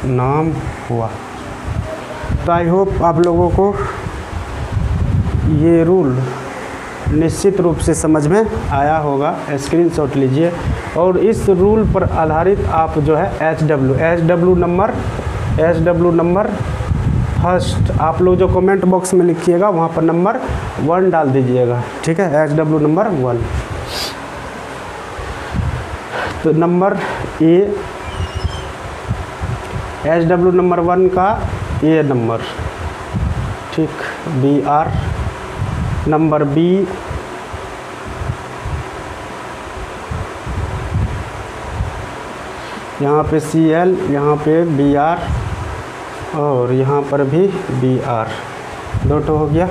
A: नाम हुआ। तो आई होप आप लोगों को ये रूल निश्चित रूप से समझ में आया होगा। स्क्रीनशॉट लीजिए और इस रूल पर आधारित आप जो है एच डब्ल्यू नंबर फर्स्ट आप लोग जो कमेंट बॉक्स में लिखिएगा वहाँ पर नंबर 1 डाल दीजिएगा। ठीक है, HW नंबर 1। तो नंबर ए, HW नंबर 1 का ए नंबर, ठीक, BR नंबर बी, यहाँ पे CL, यहाँ पे BR और यहाँ पर भी BR, 2 हो गया।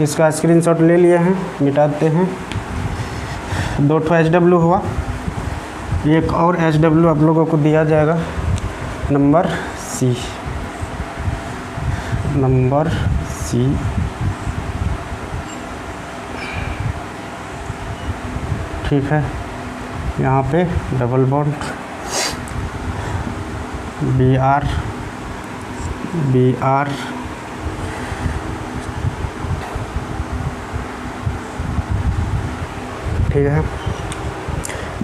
A: इसका स्क्रीनशॉट ले लिए हैं, मिटाते हैं। 2 HW हुआ, एक और HW आप लोगों को दिया जाएगा, नंबर C, नंबर C। ठीक है, यहाँ पे डबल बॉन्ड, Br ठीक है,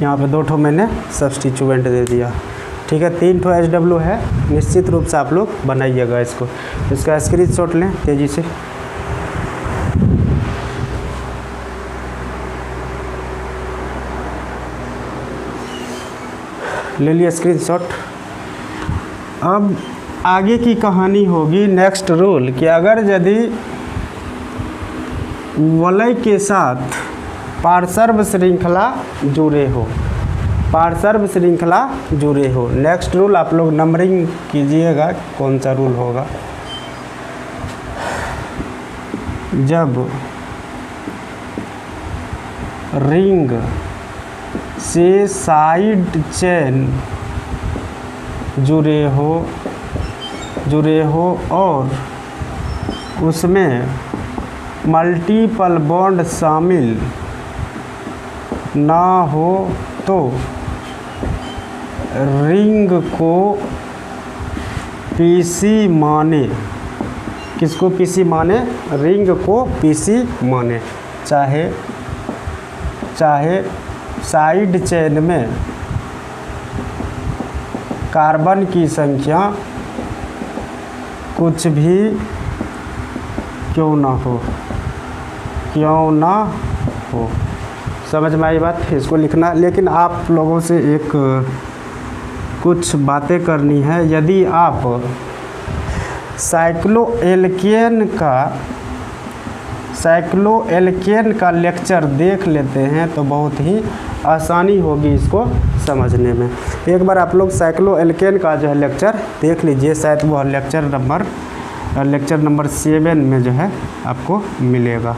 A: यहाँ पे 2 ठो मैंने सब्स्टिट्यूएंट दे दिया। ठीक है, 3 ठो HW है, निश्चित रूप से आप लोग बनाइएगा इसको। इसका स्क्रीनशॉट लें तेज़ी से। ले लिया स्क्रीनशॉट। अब आगे की कहानी होगी नेक्स्ट रूल कि अगर यदि वलय के साथ पार्श्व श्रृंखला जुड़े हो, पार्श्व श्रृंखला जुड़े हो। नेक्स्ट रूल आप लोग नंबरिंग कीजिएगा, कौन सा रूल होगा। जब रिंग से साइड चेन जुड़े हो और उसमें मल्टीपल बॉन्ड शामिल ना हो तो रिंग को पीसी माने। किसको पीसी माने? रिंग को पीसी माने। चाहे साइड चेन में कार्बन की संख्या कुछ भी क्यों ना हो। समझ में आई बात? इसको लिखना। लेकिन आप लोगों से एक कुछ बातें करनी है। यदि आप साइक्लोएल्केन का लेक्चर देख लेते हैं तो बहुत ही आसानी होगी इसको समझने में। एक बार आप लोग साइक्लोएल्केन का जो है लेक्चर देख लीजिए, शायद वह लेक्चर नंबर 7 में जो है आपको मिलेगा।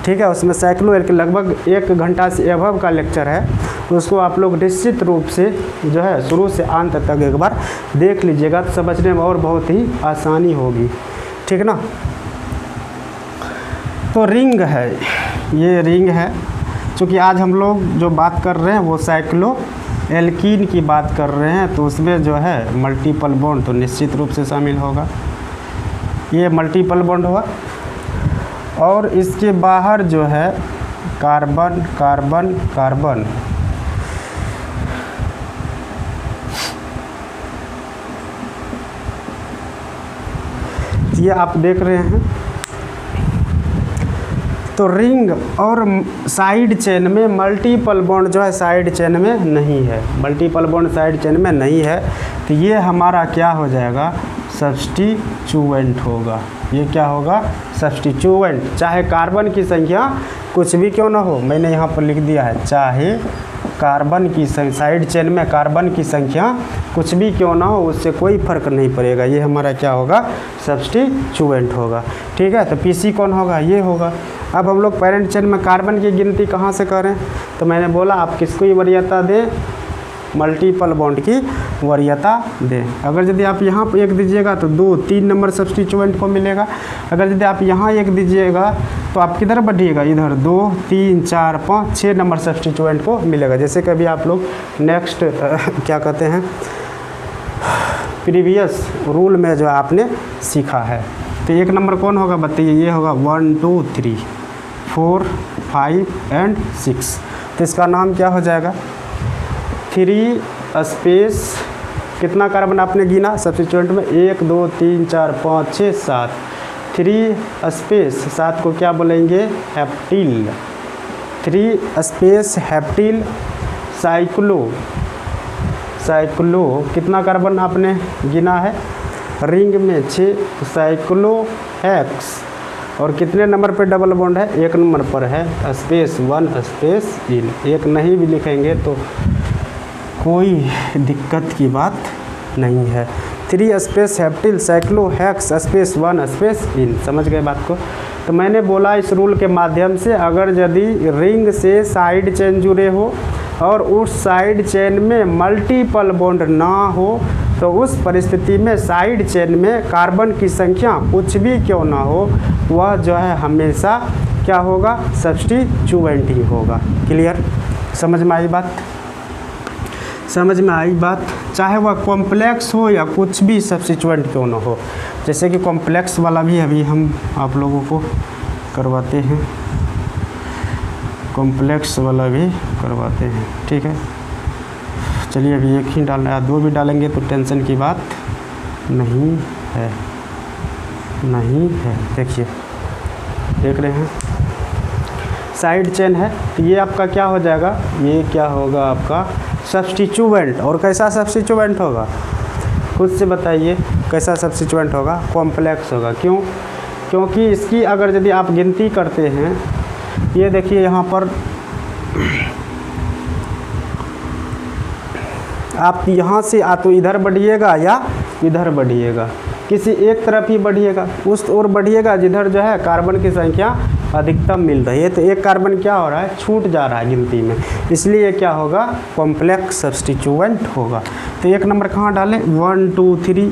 A: ठीक है, उसमें साइक्लोएल्केन लगभग 1 घंटा से एबव का लेक्चर है, तो उसको आप लोग निश्चित रूप से जो है शुरू से अंत तक एक बार देख लीजिएगा, तो समझने में और बहुत ही आसानी होगी। ठीक ना? तो रिंग है, ये रिंग है। चूँकि आज हम लोग जो बात कर रहे हैं वो साइक्लोएल्कीन की बात कर रहे हैं, तो उसमें जो है मल्टीपल बॉन्ड तो निश्चित रूप से शामिल होगा। ये मल्टीपल बॉन्ड हुआ और इसके बाहर जो है कार्बन कार्बन कार्बन। ये आप देख रहे हैं। तो रिंग और साइड चेन में मल्टीपल बॉन्ड जो है साइड चेन में नहीं है, मल्टीपल बॉन्ड साइड चेन में नहीं है, तो ये हमारा क्या हो जाएगा? सब्स्टिट्यूएंट होगा। ये क्या होगा? सब्स्टिट्यूएंट। चाहे कार्बन की संख्या कुछ भी क्यों ना हो, मैंने यहाँ पर लिख दिया है, चाहे कार्बन की साइड चेन में कार्बन की संख्या कुछ भी क्यों ना हो, उससे कोई फर्क नहीं पड़ेगा। ये हमारा क्या होगा? सब्स्टिट्यूएंट होगा। ठीक है, तो पीसी कौन होगा? ये होगा। अब हम लोग पेरेंट चेन में कार्बन की गिनती कहाँ से करें? तो मैंने बोला आप किसको ही वरीयता दें? मल्टीपल बॉन्ड की वरीयता दें। अगर यदि आप यहाँ पर 1 दीजिएगा तो 2-3 नंबर सब्स्टिट्यूएंट को मिलेगा। अगर यदि आप यहाँ 1 दीजिएगा तो आप किधर बढ़िएगा? इधर 2, 3, 4, 5, 6 नंबर सब्स्टिट्यूएंट को मिलेगा। जैसे कभी आप लोग नेक्स्ट क्या कहते हैं प्रीवियस रूल में जो आपने सीखा है। तो 1 नंबर कौन होगा बताइए? ये होगा 1, 2, 3, 4, 5 एंड 6। तो इसका नाम क्या हो जाएगा? 3 स्पेस कितना कार्बन आपने गिना सब्स्टिट्यूएंट में? 1, 2, 3, 4, 5, 6, 7। 3 स्पेस 7 को क्या बोलेंगे? हेप्टिल। 3 स्पेस हेप्टिल साइक्लो कितना कार्बन आपने गिना है? रिंग में 6, तो साइक्लो हेक्स। और कितने नंबर पे डबल बॉन्ड है? 1 नंबर पर है, स्पेस 1 स्पेस इन। 1 नहीं भी लिखेंगे तो कोई दिक्कत की बात नहीं है। 3 space heptyl cyclo hex space 1 space ene. समझ गए बात को? तो मैंने बोला इस रूल के माध्यम से अगर यदि रिंग से साइड चेन जुड़े हो और उस साइड चेन में मल्टीपल बॉन्ड ना हो तो उस परिस्थिति में साइड चेन में कार्बन की संख्या कुछ भी क्यों ना हो, वह जो है हमेशा क्या होगा? सब्स्टिट्यूएंट ही होगा। क्लियर? समझ में आई बात? समझ में आई बात। चाहे वह कॉम्प्लेक्स हो या कुछ भी सब्स्टिट्यूएंट क्यों ना हो, जैसे कि कॉम्प्लेक्स वाला भी अभी हम आप लोगों को करवाते हैं, कॉम्प्लेक्स वाला भी करवाते हैं, ठीक है। चलिए अभी एक ही डालना है, 2 भी डालेंगे तो टेंशन की बात नहीं है, नहीं है। देखिए देख रहे हैं साइड चेन है, तो ये आपका क्या हो जाएगा, ये क्या होगा आपका सब्स्टिट्यूएंट। और कैसा सब्स्टिट्यूएंट होगा, खुद से बताइए कैसा सब्स्टिट्यूएंट होगा, कॉम्प्लेक्स होगा। क्यों? क्योंकि इसकी अगर यदि आप गिनती करते हैं, ये देखिए यहाँ पर आप यहाँ से आ तो इधर बढ़िएगा या इधर बढ़िएगा, किसी एक तरफ ही बढ़िएगा, उस ओर बढ़िएगा जिधर जो है कार्बन की संख्या अधिकतम मिल रही है। तो एक कार्बन क्या हो रहा है, छूट जा रहा है गिनती में, इसलिए क्या होगा, कॉम्प्लेक्स सब्स्टिट्यूएंट होगा। तो एक नंबर कहाँ डालें, 1 2 3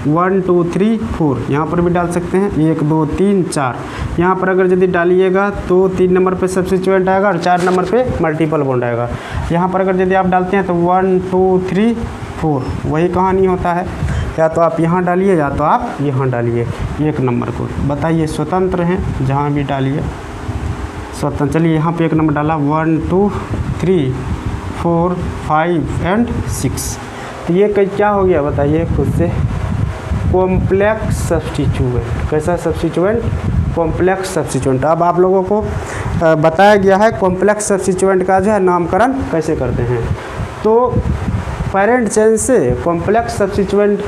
A: 1 2 3 4, यहाँ पर भी डाल सकते हैं 1 2 3 4। यहाँ पर अगर यदि डालिएगा तो 3 नंबर पे सब्स्टिट्यूएंट आएगा और 4 नंबर पे मल्टीपल बॉन्ड आएगा। यहाँ पर अगर यदि आप डालते हैं तो 1 2 3 4, वही कहानी होता है, या तो आप यहाँ डालिए या तो आप यहाँ डालिए एक नंबर को। बताइए स्वतंत्र हैं, जहाँ भी डालिए स्वतंत्र। चलिए यहाँ पे एक नंबर डाला 1 2 3 4 5 एंड 6, तो ये क्या हो गया बताइए खुद से, कॉम्प्लेक्स सब्स्टिट्यूएंट। कैसा सब्स्टिट्यूएंट, कॉम्प्लेक्स सब्स्टिट्यूएंट। अब आप लोगों को बताया गया है कॉम्प्लेक्स सब्स्टिट्यूएंट का जो है नामकरण कैसे करते हैं। तो पेरेंट चेन से कॉम्प्लेक्स सब्स्टिट्यूएंट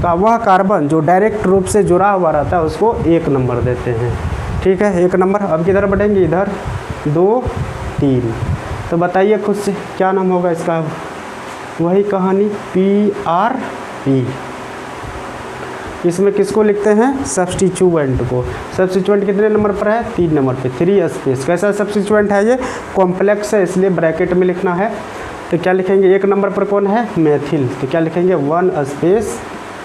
A: का वह कार्बन जो डायरेक्ट रूप से जुड़ा हुआ रहता है उसको 1 नंबर देते हैं, ठीक है, 1 नंबर। अब किधर बढ़ेंगे, इधर 2 3, तो बताइए खुद से क्या नाम होगा इसका, वही कहानी PRP। इसमें किसको लिखते हैं, सब्स्टिट्यूएंट को। सब्स्टिट्यूएंट कितने नंबर पर है, 3 नंबर पे, 3 स्पेस। कैसा सब्स्टिट्यूएंट है ये, कॉम्प्लेक्स है, इसलिए ब्रैकेट में लिखना है। तो क्या लिखेंगे, 1 नंबर पर कौन है, मेथिल, तो क्या लिखेंगे 1 स्पेस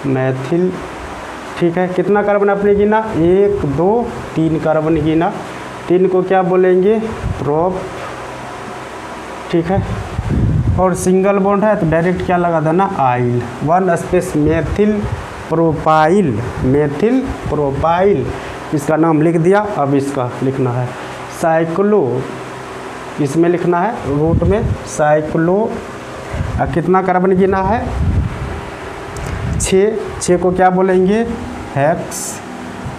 A: मेथिल, ठीक है। कितना कार्बन आपने गिना, 1 2 3 कार्बन गिना, 3 को क्या बोलेंगे, प्रोप, ठीक है। और सिंगल बॉन्ड है तो डायरेक्ट क्या लगा देना, आइल, 1 space methyl propyl, methyl propyl, इसका नाम लिख दिया। अब इसका लिखना है साइक्लो, इसमें लिखना है रूट में साइक्लो। कितना कार्बन गिना है, 6 को क्या बोलेंगे, हेक्स।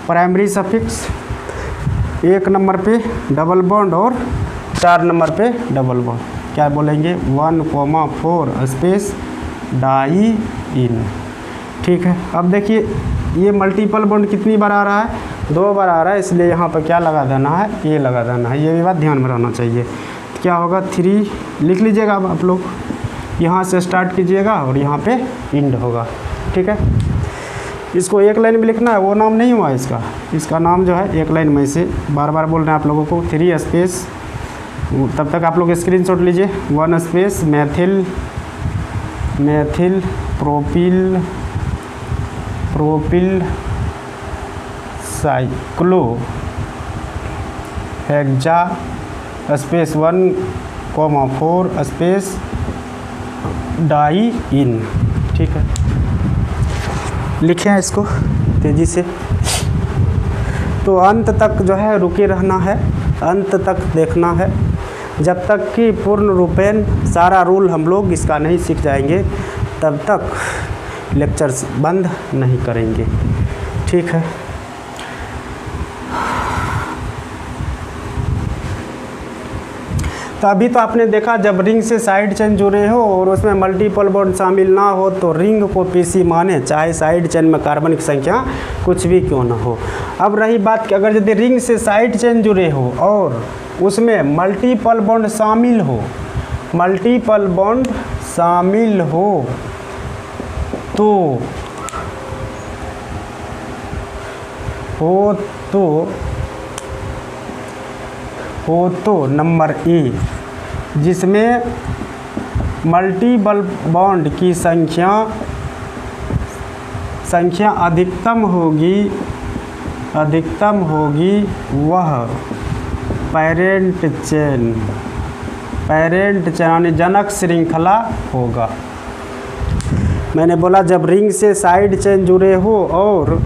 A: प्राइमरी सफिक्स 1 नंबर पे डबल बॉन्ड और 4 नंबर पे डबल बॉन्ड, क्या बोलेंगे 1,4 स्पेस डाई इन, ठीक है। अब देखिए ये मल्टीपल बॉन्ड कितनी बार आ रहा है, 2 बार आ रहा है, इसलिए यहाँ पर क्या लगा देना है, ये लगा देना है, ये भी बात ध्यान में रहना चाहिए। तो क्या होगा, 3 लिख लीजिएगा। अब आप लोग यहाँ से स्टार्ट कीजिएगा और यहाँ पे इंड होगा, ठीक है। इसको एक लाइन में लिखना है, वो नाम नहीं हुआ इसका, इसका नाम जो है एक लाइन में से बार बार बोल रहे हैं आप लोगों को, 3 स्पेस। तब तक आप लोग स्क्रीनशॉट लीजिए, 1 space methyl, methyl propyl, propyl cyclohexa space 1,4 space die इन, ठीक है। लिखें इसको तेज़ी से। तो अंत तक जो है रुके रहना है, अंत तक देखना है, जब तक कि पूर्ण रूपेण सारा रूल हम लोग इसका नहीं सीख जाएंगे तब तक लेक्चर्स बंद नहीं करेंगे, ठीक है। तो अभी तो आपने देखा जब रिंग से साइड चेन जुड़े हो और उसमें मल्टीपल बॉन्ड शामिल ना हो तो रिंग को पीसी माने, चाहे साइड चेन में कार्बन की संख्या कुछ भी क्यों ना हो। अब रही बात कि अगर यदि रिंग से साइड चेन जुड़े हो और उसमें मल्टीपल बॉन्ड शामिल हो, मल्टीपल बॉन्ड शामिल हो तो नंबर ए, जिसमें मल्टीपल बॉन्ड की संख्या अधिकतम होगी वह पेरेंट पेरेंट चेन यानी जनक श्रृंखला होगा। मैंने बोला जब रिंग से साइड चेन जुड़े हो और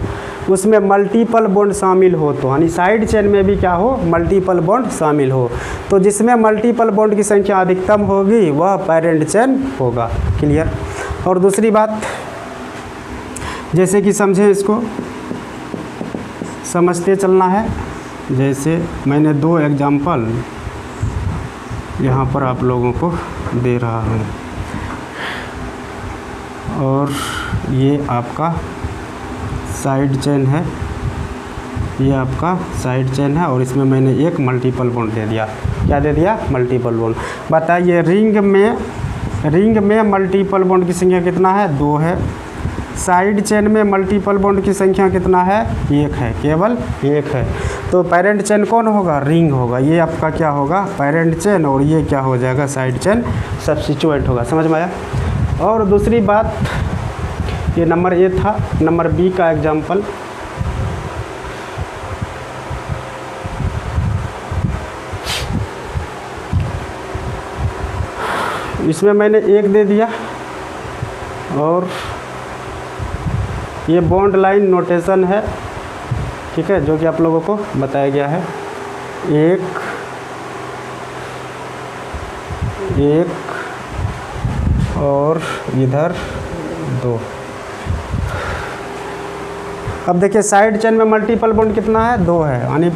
A: उसमें मल्टीपल बॉन्ड शामिल हो, तो यानी साइड चेन में भी क्या हो, मल्टीपल बॉन्ड शामिल हो, तो जिसमें मल्टीपल बॉन्ड की संख्या अधिकतम होगी वह पेरेंट चेन होगा। क्लियर। और दूसरी बात, जैसे कि समझें, इसको समझते चलना है। जैसे मैंने 2 एग्जाम्पल यहाँ पर आप लोगों को दे रहा हूँ, और ये आपका साइड चेन है, ये आपका साइड चेन है, और इसमें मैंने एक मल्टीपल बॉन्ड दे दिया। क्या दे दिया? Multiple bond. बताइए रिंग में मल्टीपल बॉन्ड की संख्या कितना है? 2 है। साइड चेन में मल्टीपल बॉन्ड की संख्या कितना है? 1 है, केवल 1 है। तो पेरेंट चेन कौन होगा? रिंग होगा। ये आपका क्या होगा? पेरेंट चेन, और ये क्या हो जाएगा? साइड चेन सब्स्टिट्यूएंट होगा। समझ में आया? और दूसरी बात, ये नंबर ए था। नंबर बी का एग्जाम्पल, इसमें मैंने 1 दे दिया, और ये बॉन्ड लाइन नोटेशन है, ठीक है, जो कि आप लोगों को बताया गया है। 1 और इधर 2। अब देखिए साइड चेन में मल्टीपल बॉन्ड कितना है? 2 है। यानी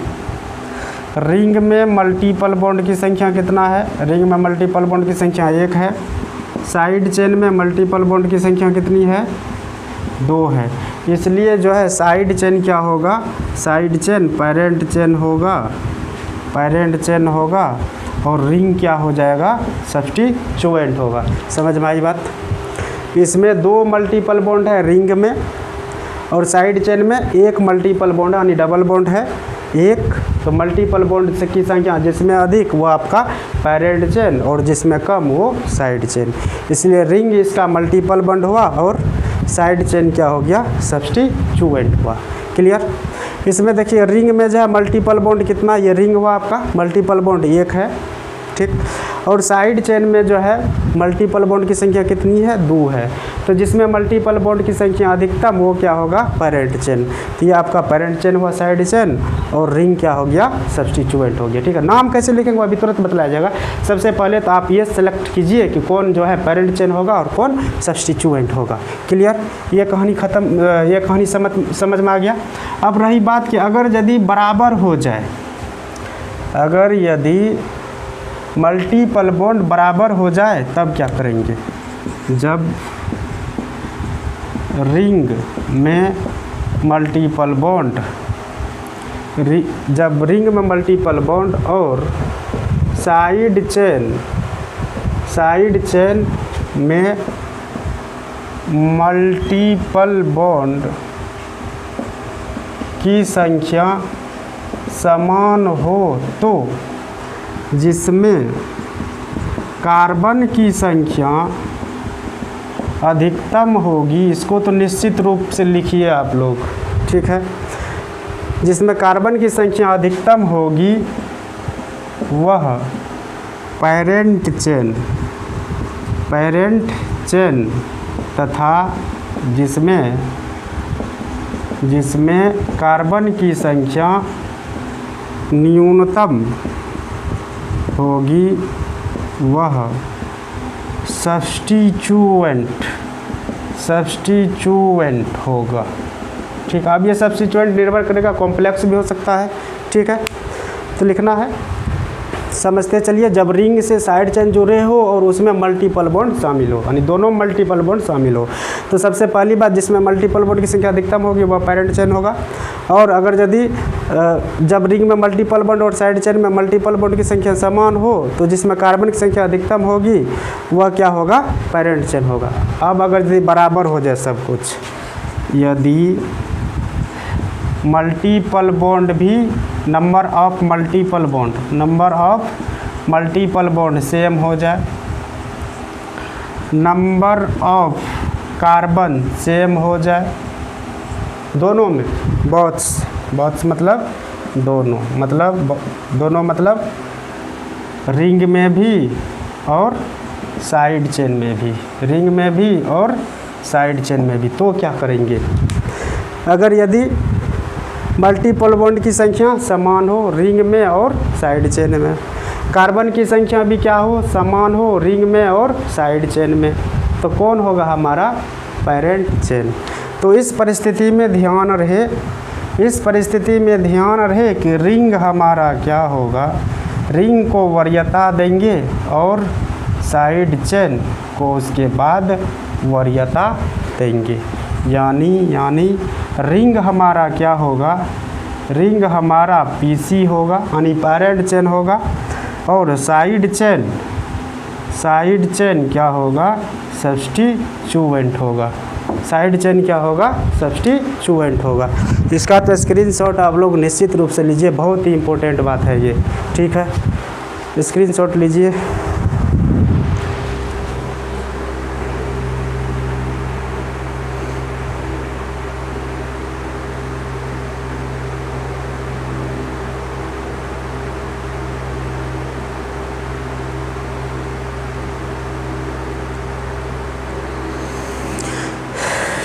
A: रिंग में मल्टीपल बॉन्ड की संख्या कितना है? रिंग में मल्टीपल बॉन्ड की संख्या 1 है। साइड चेन में मल्टीपल बॉन्ड की संख्या कितनी है? 2 है। इसलिए जो है साइड चेन क्या होगा? साइड चेन पेरेंट चेन होगा, पेरेंट चेन होगा, और रिंग क्या हो जाएगा? सब्स्टिट्यूएंट होगा। समझ में आई बात? इसमें 2 मल्टीपल बॉन्ड है रिंग में, और साइड चेन में 1 मल्टीपल बॉन्ड यानी डबल बॉन्ड है 1। तो मल्टीपल बॉन्ड की संख्या जिसमें अधिक वो आपका पेरेंट चेन, और जिसमें कम वो साइड चेन। इसलिए रिंग इसका मल्टीपल बॉन्ड हुआ, और साइड चेन क्या हो गया? सब्स्टिट्यूएंट हुआ। क्लियर। इसमें देखिए रिंग में जो है मल्टीपल बॉन्ड कितना? ये रिंग हुआ आपका, मल्टीपल बॉन्ड 1 है, ठीक। और साइड चेन में जो है मल्टीपल बॉन्ड की संख्या कितनी है? 2 है। तो जिसमें मल्टीपल बॉन्ड की संख्या अधिकतम वो क्या होगा? Parent chain. तो ये आपका पेरेंट चेन हुआ साइड चेन, और रिंग क्या हो गया? सब्स्टिट्यूएंट हो गया। ठीक है। नाम कैसे लिखेंगे वो अभी तुरंत बतलाया जाएगा। सबसे पहले तो आप ये सेलेक्ट कीजिए कि कौन जो है पेरेंट चेन होगा और कौन सब्स्टिट्यूएंट होगा। क्लियर। ये कहानी ख़त्म, ये कहानी समझ में आ गया। अब रही बात कि अगर यदि बराबर हो जाए, अगर यदि मल्टीपल बॉन्ड बराबर हो जाए तब क्या करेंगे? जब रिंग में मल्टीपल बॉन्ड, जब रिंग में मल्टीपल बॉन्ड और साइड चेन में मल्टीपल बॉन्ड की संख्या समान हो, तो जिसमें कार्बन की संख्या अधिकतम होगी, इसको तो निश्चित रूप से लिखिए आप लोग, ठीक है। जिसमें कार्बन की संख्या अधिकतम होगी वह पेरेंट चेन तथा जिसमें कार्बन की संख्या न्यूनतम होगी वह सब्स्टिट्यूएंट होगा। ठीक। अब ये सब्स्टिट्यूएंट निर्भर करेगा, कॉम्प्लेक्स भी हो सकता है, ठीक है। तो लिखना है, समझते चलिए। जब रिंग से साइड चेन जुड़े हो और उसमें मल्टीपल बॉन्ड शामिल हो, यानी दोनों मल्टीपल बॉन्ड शामिल हो, तो सबसे पहली बात जिसमें मल्टीपल बॉन्ड की संख्या अधिकतम होगी वह पेरेंट चेन होगा। और अगर यदि जब रिंग में मल्टीपल बॉन्ड और साइड चेन में मल्टीपल बॉन्ड की संख्या समान हो, तो जिसमें कार्बन की संख्या अधिकतम होगी वह क्या होगा? पेरेंट चेन होगा। अब अगर यदि बराबर हो जाए सब कुछ, यदि मल्टीपल बॉन्ड भी, number of multiple bond same हो जाए, नंबर ऑफ कार्बन सेम हो जाए, दोनों में बॉथ्स मतलब दोनों मतलब रिंग में भी और साइड चेन में भी, रिंग में भी और साइड चेन में भी। तो क्या करेंगे, अगर यदि मल्टीपल बॉन्ड की संख्या समान हो रिंग में और साइड चेन में, कार्बन की संख्या भी क्या हो, समान हो रिंग में और साइड चेन में, तो कौन होगा हमारा पेरेंट चेन। तो इस परिस्थिति में ध्यान रहे, इस परिस्थिति में ध्यान रहे कि रिंग हमारा क्या होगा, रिंग को वरीयता देंगे और साइड चेन को उसके बाद वरीयता देंगे। यानी रिंग हमारा क्या होगा, रिंग हमारा पीसी होगा यानी पेरेंट चेन होगा, और साइड चेन क्या होगा, सब्स्टिट्यूएंट होगा। साइड चेन क्या होगा, सब्स्टिट्यूएंट होगा। इसका तो स्क्रीनशॉट आप लोग निश्चित रूप से लीजिए, बहुत ही इम्पोर्टेंट बात है ये, ठीक है, स्क्रीनशॉट लीजिए।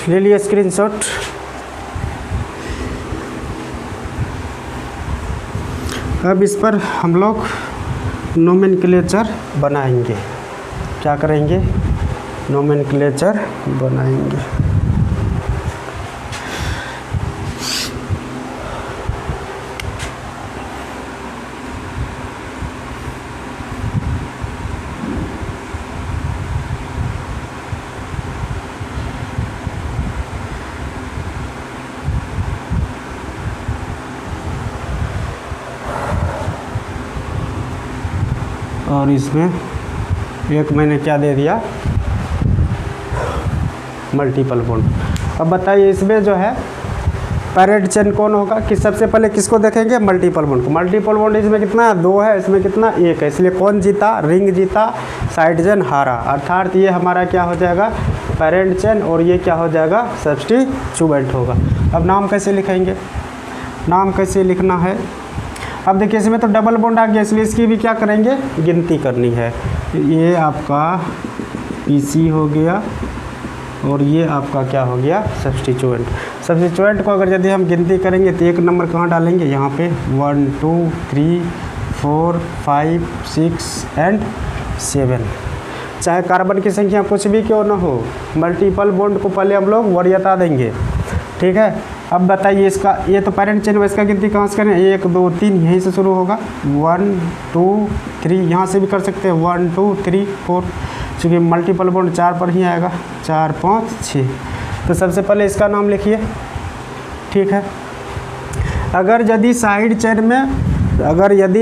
A: ले लिए स्क्रीनशॉट। अब इस पर हम लोग नोमेनक्लेचर बनाएंगे। क्या करेंगे, नोमेनक्लेचर बनाएंगे। और इसमें एक मैंने क्या दे दिया, मल्टीपल बॉन्ड। अब बताइए इसमें जो है पेरेंट चेन कौन होगा, कि सबसे पहले किसको देखेंगे, मल्टीपल बॉन्ड को। मल्टीपल बॉन्ड इसमें कितना है, 2 है, इसमें कितना 1 है, इसलिए कौन जीता, रिंग जीता, साइड चेन हारा। अर्थात ये हमारा क्या हो जाएगा, पेरेंट चेन, और ये क्या हो जाएगा, सब्स्टिट्यूएंट होगा। अब नाम कैसे लिखेंगे, नाम कैसे लिखना है। अब देखिए इसमें तो डबल बॉन्ड आ गया, इसलिए इसकी भी क्या करेंगे, गिनती करनी है। ये आपका पीसी हो गया और ये आपका क्या हो गया, सब्स्टिट्यूएंट। सब्स्टिट्यूएंट को अगर यदि हम गिनती करेंगे तो 1 नंबर कहाँ डालेंगे, यहाँ पे 1 2 3 4 5 6 एंड 7। चाहे कार्बन की संख्या कुछ भी क्यों ना हो, मल्टीपल बॉन्ड को पहले हम लोग वरीयता देंगे, ठीक है। अब बताइए इसका, ये तो पेरेंट चेन, इसका गिनती कहाँ से करें, 1 2 3 यहीं से शुरू होगा, 1 2 3, यहाँ से भी कर सकते हैं 1 2 3 4, चूँकि मल्टीपल बॉन्ड 4 पर ही आएगा, 4 5 6। तो सबसे पहले इसका नाम लिखिए, ठीक है। अगर यदि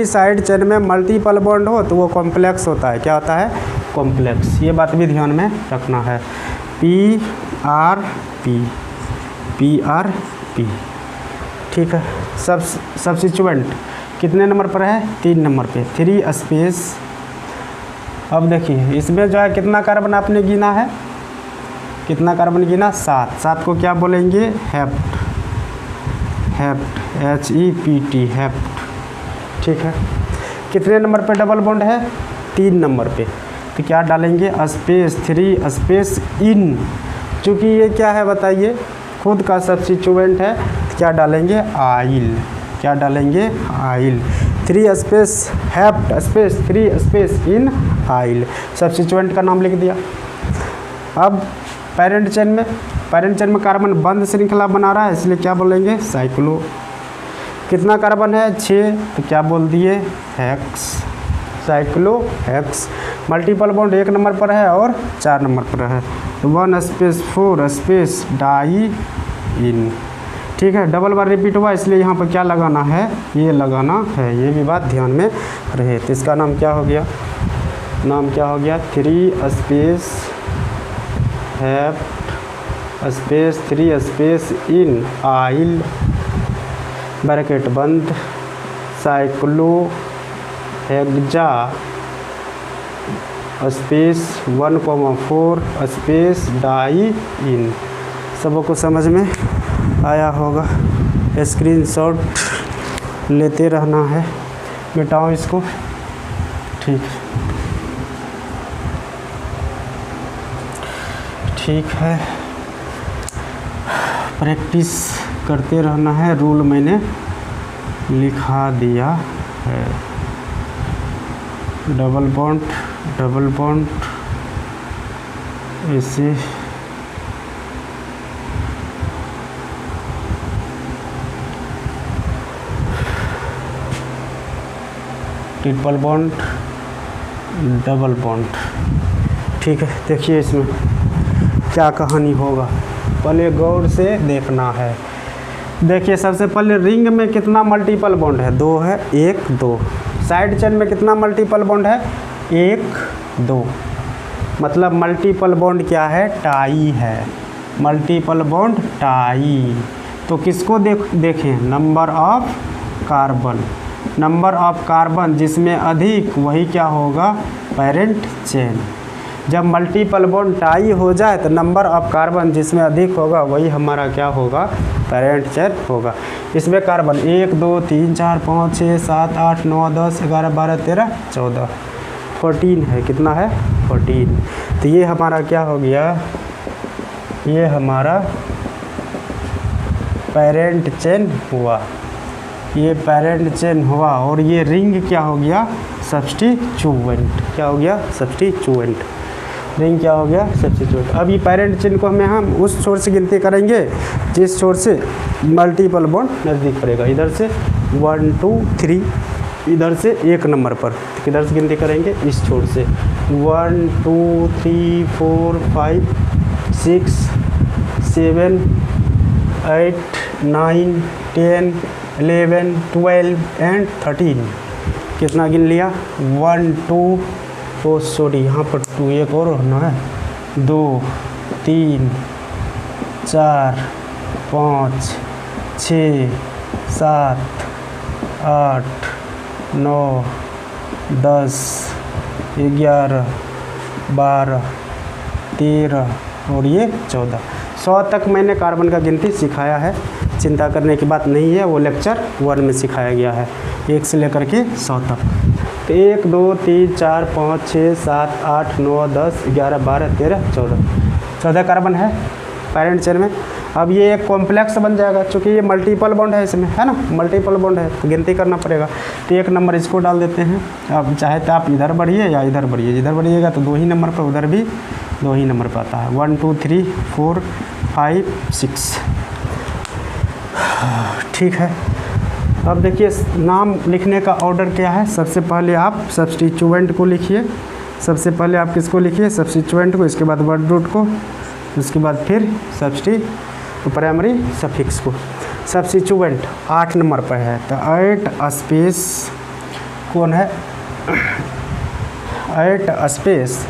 A: साइड चेन में मल्टीपल बॉन्ड हो तो वो कॉम्प्लेक्स होता है। क्या होता है, कॉम्प्लेक्स। ये बात भी ध्यान में रखना है। PRP, ठीक है। सब्स्टिट्यूएंट कितने नंबर पर है, 3 नंबर पे, 3 स्पेस। अब देखिए इसमें जो है कितना कार्बन आपने गिना है, कितना कार्बन गिना, 7 को क्या बोलेंगे, हेप्ट, HEPT, हेप्ट, ठीक है। कितने नंबर पे डबल बॉन्ड है, 3 नंबर पे, तो क्या डालेंगे, स्पेस 3 स्पेस इन। चूँकि ये क्या है बताइए, खुद का सब्स्टिट्यूएंट है, तो क्या डालेंगे, आइल। क्या डालेंगे, yl. 3 space hept space 3 space इन आइल, सब्स्टिट्यूएंट का नाम लिख दिया। अब पेरेंट चेन में कार्बन बंद श्रृंखला बना रहा है, इसलिए क्या बोलेंगे, साइक्लो। कितना कार्बन है, 6, तो क्या बोल दिए, hex, cyclohex. Multiple bond 1 number पर है और 4 नंबर पर है, तो 1 स्पेस 4 स्पेस डाई इन, ठीक है। डबल बार रिपीट हुआ, इसलिए यहाँ पर क्या लगाना है, ये लगाना है, ये भी बात ध्यान में रहे। तो इसका नाम क्या हो गया, नाम क्या हो गया, 3 स्पेस हेप्ट स्पेस 3 स्पेस इन आइल, ब्रैकेट बंद, cyclohexa space 1,4 space die इन। सबको समझ में आया होगा। स्क्रीनशॉट लेते रहना है, मिटाओ इसको, ठीक है। ठीक है, प्रैक्टिस करते रहना है। रूल मैंने लिखा दिया है। डबल बॉन्ड ऐसे ट्रिपल बॉन्ड, डबल बॉन्ड। ठीक है, देखिए इसमें क्या कहानी होगा, पहले गौर से देखना है। देखिए सबसे पहले रिंग में कितना मल्टीपल बॉन्ड है, 2 है, 1 2। साइड चेन में कितना मल्टीपल बॉन्ड है, 1 2। मतलब मल्टीपल बॉन्ड क्या है, टाई है। Multiple bond tie. तो किसको देखें, number of carbon. Number of carbon जिसमें अधिक वही क्या होगा, पेरेंट चेन। जब मल्टीपल बॉन्ड टाई हो जाए तो नंबर ऑफ कार्बन जिसमें अधिक होगा वही हमारा क्या होगा, पेरेंट चेन होगा। इसमें कार्बन 1 2 3 4 5 6 7 8 9 10 11 12 13 14 14 है। कितना है, 14। तो ये हमारा क्या हो गया, ये हमारा पेरेंट चेन हुआ। ये पेरेंट चेन हुआ और ये रिंग क्या हो गया, सब्स्टिट्यूएंट। क्या हो गया, सब्स्टिट्यूएंट। रिंग क्या हो गया, सब्स्टिट्यूएंट। अब ये पेरेंट चेन को हम उस छोर से गिनती करेंगे जिस छोर से मल्टीपल बॉन्ड नज़दीक पड़ेगा। इधर से 1 2 3, इधर से 1 नंबर पर। किधर से गिनती करेंगे, इस छोर से 1 2 3 4 5 6 7 8 9 10 11 12 एंड 13। कितना गिन लिया, 1 2, ओ सॉरी यहाँ पर 2, एक और होना है, 2 3 4 5 6 7 8 9 10 11 12 13 और ये 14। 100 तक मैंने कार्बन का गिनती सिखाया है, चिंता करने की बात नहीं है। वो लेक्चर 1 में सिखाया गया है, 1 से लेकर के 100 तक। तो 1 2 3 4 5 6 7 8 9 10 11 12 13 14 14 कार्बन है पेरेंट चेन में। अब ये एक कॉम्प्लेक्स बन जाएगा, क्योंकि ये मल्टीपल बॉन्ड है इसमें, है ना, मल्टीपल बॉन्ड है तो गिनती करना पड़ेगा। तो 1 नंबर इसको डाल देते हैं। अब चाहे तो आप इधर बढ़िए या इधर बढ़िए, जिधर बढ़िएगा तो 2 ही नंबर पर, उधर भी 2 ही नंबर पर आता है। 1 2 3 4 5 6। ठीक है, अब देखिए नाम लिखने का ऑर्डर क्या है। सबसे पहले आप सब्स्टिट्यूएंट को लिखिए। सबसे पहले आप किसको लिखिए, सब्स्टिट्यूएंट को, इसके बाद वर्ड रूट को, उसके बाद फिर प्राइमरी सफिक्स को। सब्स्टिट्यूएंट 8 नंबर पर है, तो 8 स्पेस कौन है, 8 स्पेस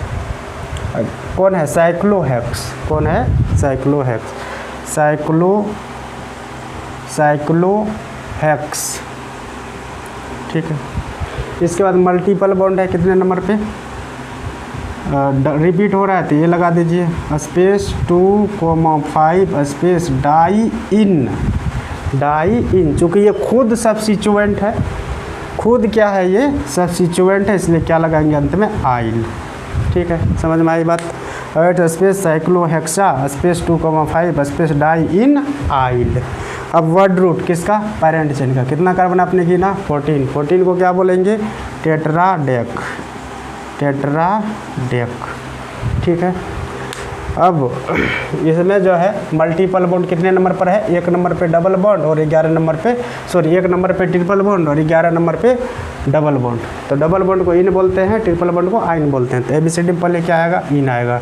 A: कौन है, साइक्लोहेक्स। कौन है, साइक्लोहेक्स। साइक्लोहेक्स। ठीक है, इसके बाद मल्टीपल बॉन्ड है कितने नंबर पे, रिपीट हो रहा है तो ये लगा दीजिए, स्पेस 2,5 स्पेस डाई इन। चूँकि ये खुद सब्स्टिट्यूएंट है, खुद क्या है, ये सब्स्टिट्यूएंट है, इसलिए क्या लगाएंगे अंत में, आइल। ठीक है, समझ में आई बात। 8 space cyclohexa space 2,5 space die इन आइल। अब वर्ड रूट किसका, पेरेंट चेन का। कितना कार्बन आपने गिना, 14। 14 को क्या बोलेंगे, टेट्राडेक। ठीक है, अब इसमें जो है मल्टीपल बॉन्ड कितने नंबर पर है, 1 नंबर पे डबल बॉन्ड और 11 नंबर पे, सॉरी 1 नंबर पे ट्रिपल बॉन्ड और 11 नंबर पे डबल बॉन्ड। तो डबल बॉन्ड को इन बोलते हैं, ट्रिपल बॉन्ड को आइन बोलते हैं। तो ABCD पहले क्या आएगा, इन आएगा।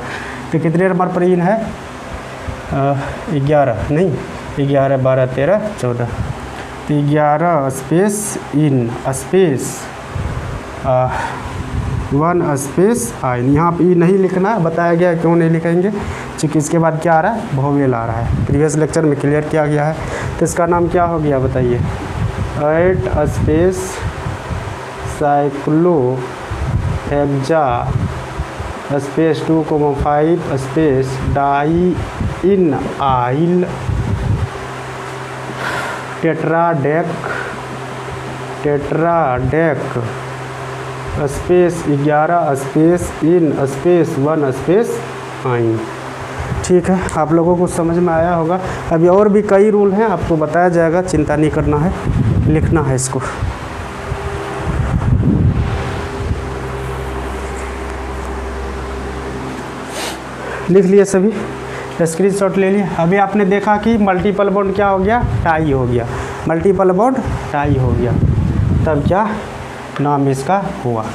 A: तो कितने नंबर पर इन है, 11 नहीं, 11 12 13 14। तो 11 स्पेस इन स्पेस 1 स्पेस आइन। यहाँ पे ई नहीं लिखना है, बताया गया है क्यों नहीं लिखेंगे, क्योंकि इसके बाद क्या आ रहा है, वोवेल आ रहा है। प्रीवियस लेक्चर में क्लियर किया गया है। तो इसका नाम क्या हो गया बताइए, 8 space cyclohexa space 2,5 space die इन आइल tetradec space 11 space ene space 1 space yne. ठीक है, आप लोगों को समझ में आया होगा। अभी और भी कई रूल हैं, आपको बताया जाएगा, चिंता नहीं करना है, लिखना है इसको। लिख लिए सभी, स्क्रीनशॉट ले लिए। अभी आपने देखा कि मल्टीपल बॉन्ड क्या हो गया, टाई हो गया, मल्टीपल बॉन्ड टाई हो गया, तब क्या नाम इसका हुआ।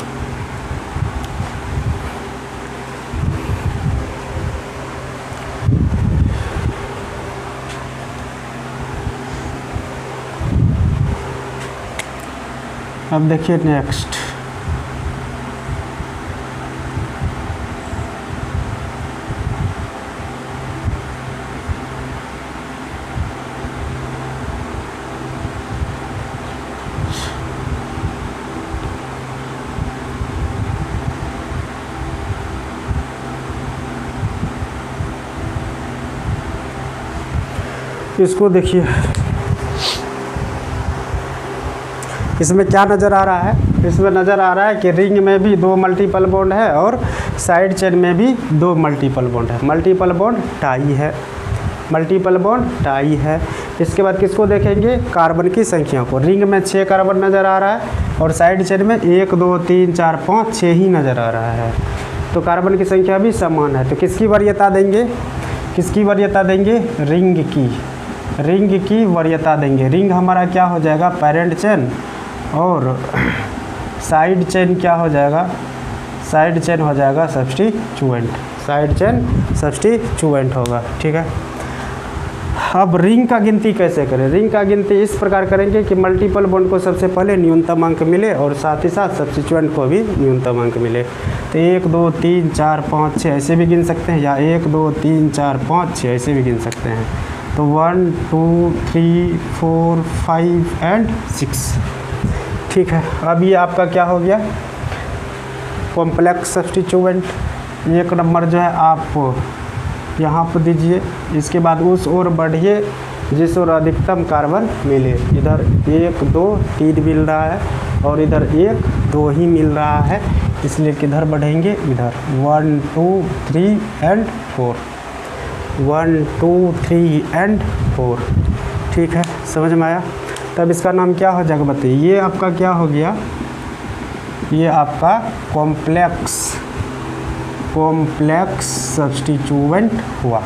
A: अब देखिए नेक्स्ट, इसको देखिए, इसमें क्या नज़र आ रहा है, इसमें नज़र आ रहा है कि रिंग में भी 2 मल्टीपल बॉन्ड है और साइड चेन में भी 2 मल्टीपल बॉन्ड है। मल्टीपल बॉन्ड टाई है, मल्टीपल बॉन्ड टाई है। इसके बाद किसको देखेंगे, कार्बन की संख्या को। रिंग में 6 कार्बन नज़र आ रहा है और साइड चेन में 1 2 3 4 5 6 ही नज़र आ रहा है, तो कार्बन की संख्या भी समान है। तो किसकी वरीयता देंगे, किसकी वरीयता देंगे, रिंग की वरीयता देंगे। रिंग हमारा क्या हो जाएगा, पेरेंट चेन, और साइड चेन क्या हो जाएगा, साइड चेन हो जाएगा सब्स्टिट्यूएंट, साइड चेन सब्स्टिट्यूएंट होगा। ठीक है, अब रिंग का गिनती कैसे करें, रिंग का गिनती इस प्रकार करेंगे कि मल्टीपल बॉन्ड को सबसे पहले न्यूनतम अंक मिले और साथ ही साथ सब्स्टिट्यूएंट को भी न्यूनतम अंक मिले। तो 1 2 3 4 5 6 ऐसे भी गिन सकते हैं, या 1 2 3 4 5 6 ऐसे भी गिन सकते हैं। तो 1 2 3 4 5 एंड 6। ठीक है, अब ये आपका क्या हो गया, कॉम्प्लेक्स सब्स्टिट्यूएंट। 1 नंबर जो है आप यहाँ पर दीजिए, इसके बाद उस ओर बढ़िए जिस ओर अधिकतम कार्बन मिले। इधर 1 2 3 मिल रहा है और इधर 1 2 ही मिल रहा है, इसलिए किधर बढ़ेंगे, इधर 1 2 3 एंड 4, 1 2 3 एंड 4। ठीक है, समझ में आया। तब इसका नाम क्या हो जाएगा बताइए, ये आपका क्या हो गया, ये आपका कॉम्प्लेक्स सब्स्टिट्यूएंट हुआ।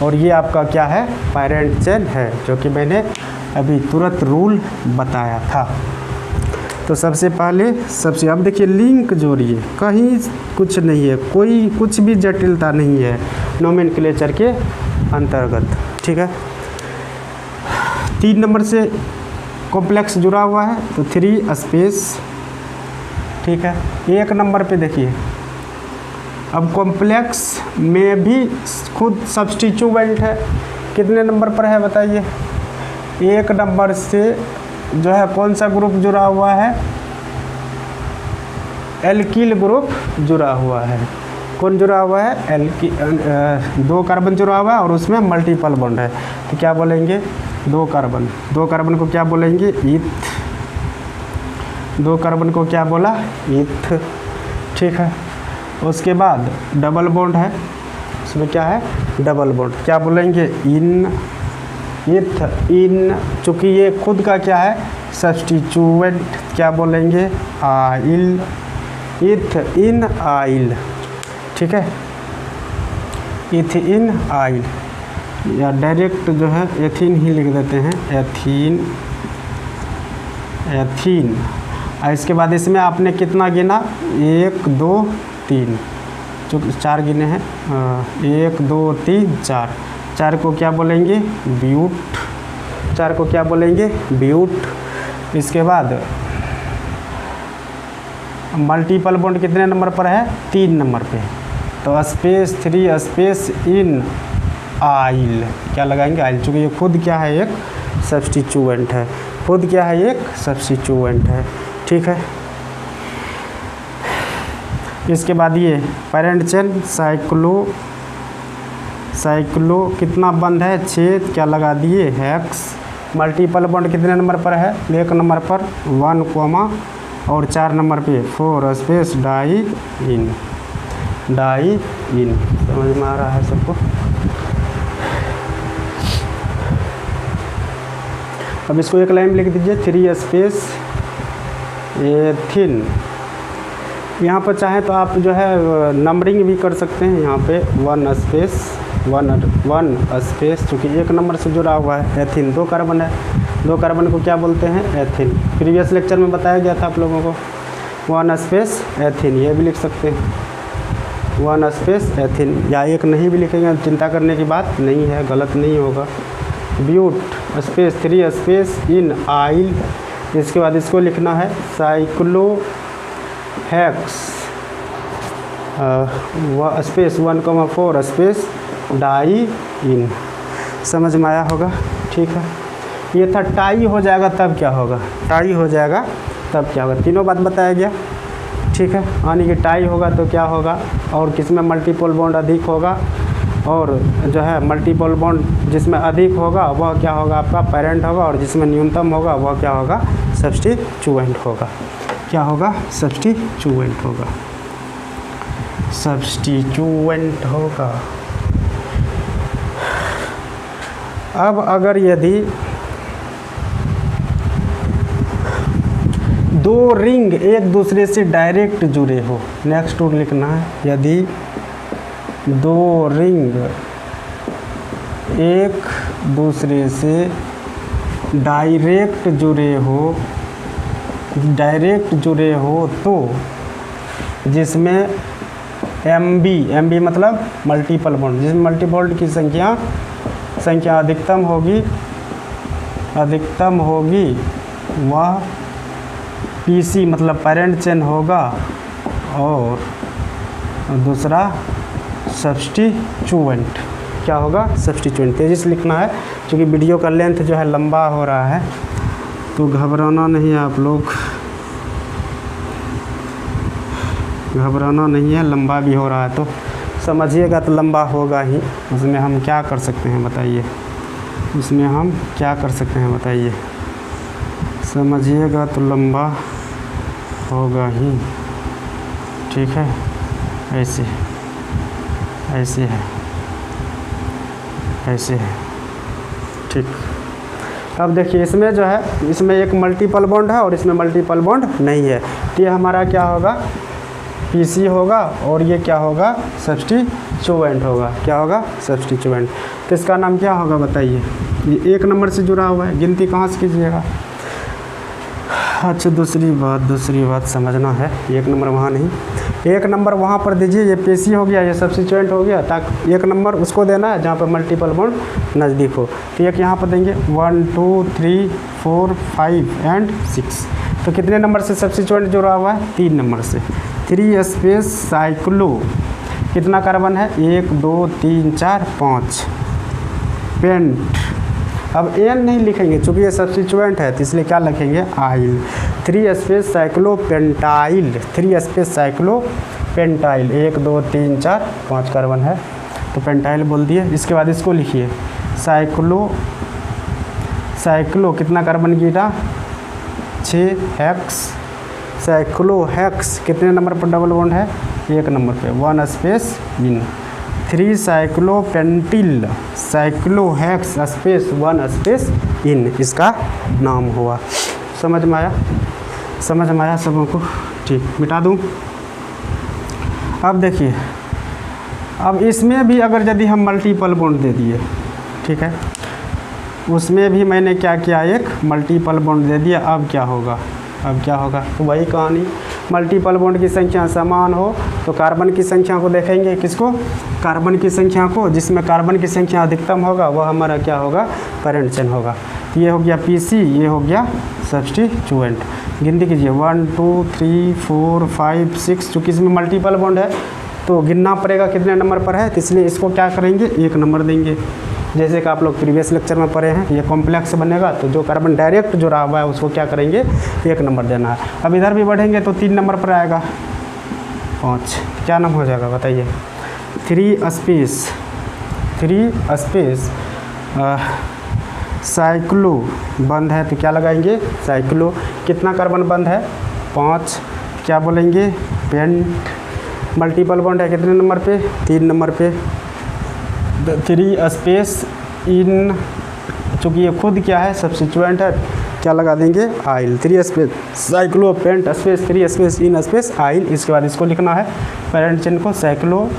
A: और ये आपका क्या है, पेरेंट चेन है, जो कि मैंने अभी तुरंत रूल बताया था। तो सबसे पहले अब देखिए लिंक जोड़िए, कहीं कुछ नहीं है, कोई कुछ भी जटिलता नहीं है नोमेनक्लेचर के अंतर्गत। ठीक है, 3 नंबर से कॉम्प्लेक्स जुड़ा हुआ है तो 3 स्पेस। ठीक है, 1 नंबर पे देखिए, अब कॉम्प्लेक्स में भी खुद सब्स्टिट्यूएंट है, कितने नंबर पर है बताइए, 1 नंबर से जो है कौन सा ग्रुप जुड़ा हुआ है, एल्किल ग्रुप जुड़ा हुआ है। कौन जुड़ा हुआ है, 2 कार्बन जुड़ा हुआ है और उसमें मल्टीपल बॉन्ड है, तो क्या बोलेंगे, 2 कार्बन को क्या बोलेंगे, ईथ। 2 कार्बन को क्या बोला, ईथ। ठीक है, उसके बाद डबल बॉन्ड है, उसमें क्या है, डबल बॉन्ड, क्या बोलेंगे, इन, इथ, इन। चूँकि ये खुद का क्या है, सब्स्टिट्यूएंट, क्या बोलेंगे, आइल, इथ इन आइल। ठीक है, इथ इन आइल, या डायरेक्ट जो है एथीन ही लिख देते हैं, एथीन। इसके बाद इसमें आपने कितना गिना, 1 2 3, जो 4 गिने हैं, 1 2 3 4, 4 को क्या बोलेंगे, ब्यूट, 4 को क्या बोलेंगे, ब्यूट। इसके बाद मल्टीपल बॉन्ड कितने नंबर पर है, 3 नंबर पे, तो स्पेस 3 स्पेस इन आइल, क्या लगाएंगे, आइल। चूँकि ये खुद क्या है, एक सब्स्टिट्यूएंट है, खुद क्या है, एक सब्स्टिट्यूएंट है। ठीक है, इसके बाद ये पेरेंट चेन साइक्लो कितना बंद है, 6, क्या लगा दिए, हेक्स। मल्टीपल बॉन्ड कितने नंबर पर है, 1 नंबर पर 1 कोमा और 4 नंबर पे 4 स्पेस डाई इन। समझ में आ रहा है सबको। अब इसको एक लाइन में लिख दीजिए 3 स्पेस एथिन। यहाँ पर चाहे तो आप जो है नंबरिंग भी कर सकते हैं, यहाँ पे 1 स्पेस चूँकि एक नंबर से जुड़ा हुआ है। एथिन 2 कार्बन है, 2 कार्बन को क्या बोलते हैं? एथिन। प्रीवियस लेक्चर में बताया गया था आप लोगों को 1 स्पेस एथिन, ये भी लिख सकते हैं 1 स्पेस एथिन, या एक नहीं भी लिखेंगे चिंता करने की बात नहीं है, गलत नहीं होगा। ब्यूट स्पेस 3 स्पेस इन आइल, इसके बाद इसको लिखना है साइक्लोहेक्स स्पेस 1,4 स्पेस डाई इन। समझ में आया होगा? ठीक है, ये था टाई हो जाएगा तब क्या होगा, टाई हो जाएगा तब क्या होगा, तीनों बात बताया गया। ठीक है, यानी कि टाई होगा तो क्या होगा, और किसमें मल्टीपल बॉन्ड अधिक होगा, और जो है मल्टीपल बॉन्ड जिसमें अधिक होगा वह क्या होगा, आपका पेरेंट होगा, और जिसमें न्यूनतम होगा वह क्या होगा, सब्स्टिट्यूएंट होगा। क्या होगा? सब्स्टिट्यूएंट होगा, सब्स्टिट्यूएंट होगा। अब अगर यदि 2 रिंग एक दूसरे से डायरेक्ट जुड़े हो, नेक्स्ट टूर लिखना है, यदि 2 रिंग एक दूसरे से डायरेक्ट जुड़े हो तो जिसमें एम बी मतलब मल्टीपल बॉन्ड, जिसमें मल्टीपल की संख्या अधिकतम होगी वह पीसी मतलब पेरेंट चेन होगा, और दूसरा सब्स्टिट्यूएंट। क्या होगा? सब्स्टिट्यूएंट। तेज़ी से लिखना है क्योंकि वीडियो का लेंथ जो है लंबा हो रहा है, तो घबराना नहीं है आप लोग, घबराना नहीं है, लंबा भी हो रहा है तो समझिएगा तो लंबा होगा ही। उसमें हम क्या कर सकते हैं बताइए, उसमें हम क्या कर सकते हैं बताइए, समझिएगा तो लंबा होगा ही। ठीक है, ऐसे है। ठीक, अब देखिए इसमें जो है, इसमें एक मल्टीपल बॉन्ड है और इसमें मल्टीपल बॉन्ड नहीं है, तो ये हमारा क्या होगा, पीसी होगा, और ये क्या होगा, सब्स्टिट्यूएंट होगा। क्या होगा? सब्स्टिट्यूएंट। तो इसका नाम क्या होगा बताइए, ये एक नंबर से जुड़ा हुआ है, गिनती कहाँ से कीजिएगा। अच्छा, दूसरी बात समझना है, एक नंबर वहाँ नहीं, एक नंबर वहाँ पर दीजिए, ये पीसी हो गया, ये सब्स्टिट्यूएंट हो गया, ताकि एक नंबर उसको देना है जहाँ पर मल्टीपल बॉन्ड नज़दीक हो। तो एक यहाँ पर देंगे 1 2 3 4 5 एंड 6। तो कितने नंबर से सब्स्टिट्यूएंट जुड़ा हुआ है? 3 नंबर से। 3 स्पेस साइक्लो, कितना कार्बन है? 1 2 3 4 5 पेंट। अब एन नहीं लिखेंगे क्योंकि ये सब्स्टिट्यूएंट है, तो इसलिए क्या लिखेंगे? आइल। 3 स्पेस साइक्लोपेंटाइल, 3 स्पेस साइक्लोपेंटाइल, 1 2 3 4 5 कार्बन है तो पेंटाइल बोल दिए। इसके बाद इसको लिखिए साइक्लो कितना कार्बन गिरा? 6 हेक्स। साइक्लोहेक्स कितने नंबर पर डबल बॉन्ड है? 1 नंबर पे, 1 space ene. 3 cyclopentyl, cyclohex space 1 space ene, इसका नाम हुआ। समझ में आया सबों को? ठीक, मिटा दूँ। अब देखिए, अब इसमें भी अगर यदि हम मल्टीपल बॉन्ड दे दिए, ठीक है, उसमें भी मैंने क्या किया, एक मल्टीपल बॉन्ड दे दिया। अब क्या होगा? तो वही कहानी, मल्टीपल बॉन्ड की संख्या समान हो तो कार्बन की संख्या को देखेंगे, किसको? कार्बन की संख्या को, जिसमें कार्बन की संख्या अधिकतम होगा वह हमारा क्या होगा? पेरेंट चेन होगा। ये हो गया पीसी, ये हो गया सब्स्टिट्यूएंट। गिनती कीजिए 1 2 3 4 5 6, चूँकि इसमें मल्टीपल बॉन्ड है तो गिनना पड़ेगा कितने नंबर पर है, तो इसलिए इसको क्या करेंगे? 1 नंबर देंगे। जैसे कि आप लोग प्रीवियस लेक्चर में पढ़े हैं, ये कॉम्प्लेक्स बनेगा तो जो कार्बन डायरेक्ट जुड़ा हुआ है उसको क्या करेंगे? 1 नंबर देना है। अब इधर भी बढ़ेंगे तो 3 नंबर पर आएगा 5, क्या नाम हो जाएगा बताइए? 3 स्पेस साइक्लो बंद है तो क्या लगाएंगे? साइक्लो। कितना कार्बन बंद है? 5, क्या बोलेंगे? पेंट। मल्टीपल बॉन्ड है कितने नंबर पे? 3 नंबर पे। 3 स्पेस इन चूँकि ये खुद क्या है, सब्स्टिट्यूएंट है, क्या लगा देंगे, yl, 3 space cyclo paint space 3 space ene space yl. इसके बाद इसको लिखना है पेरेंट चेन को, साइक्लो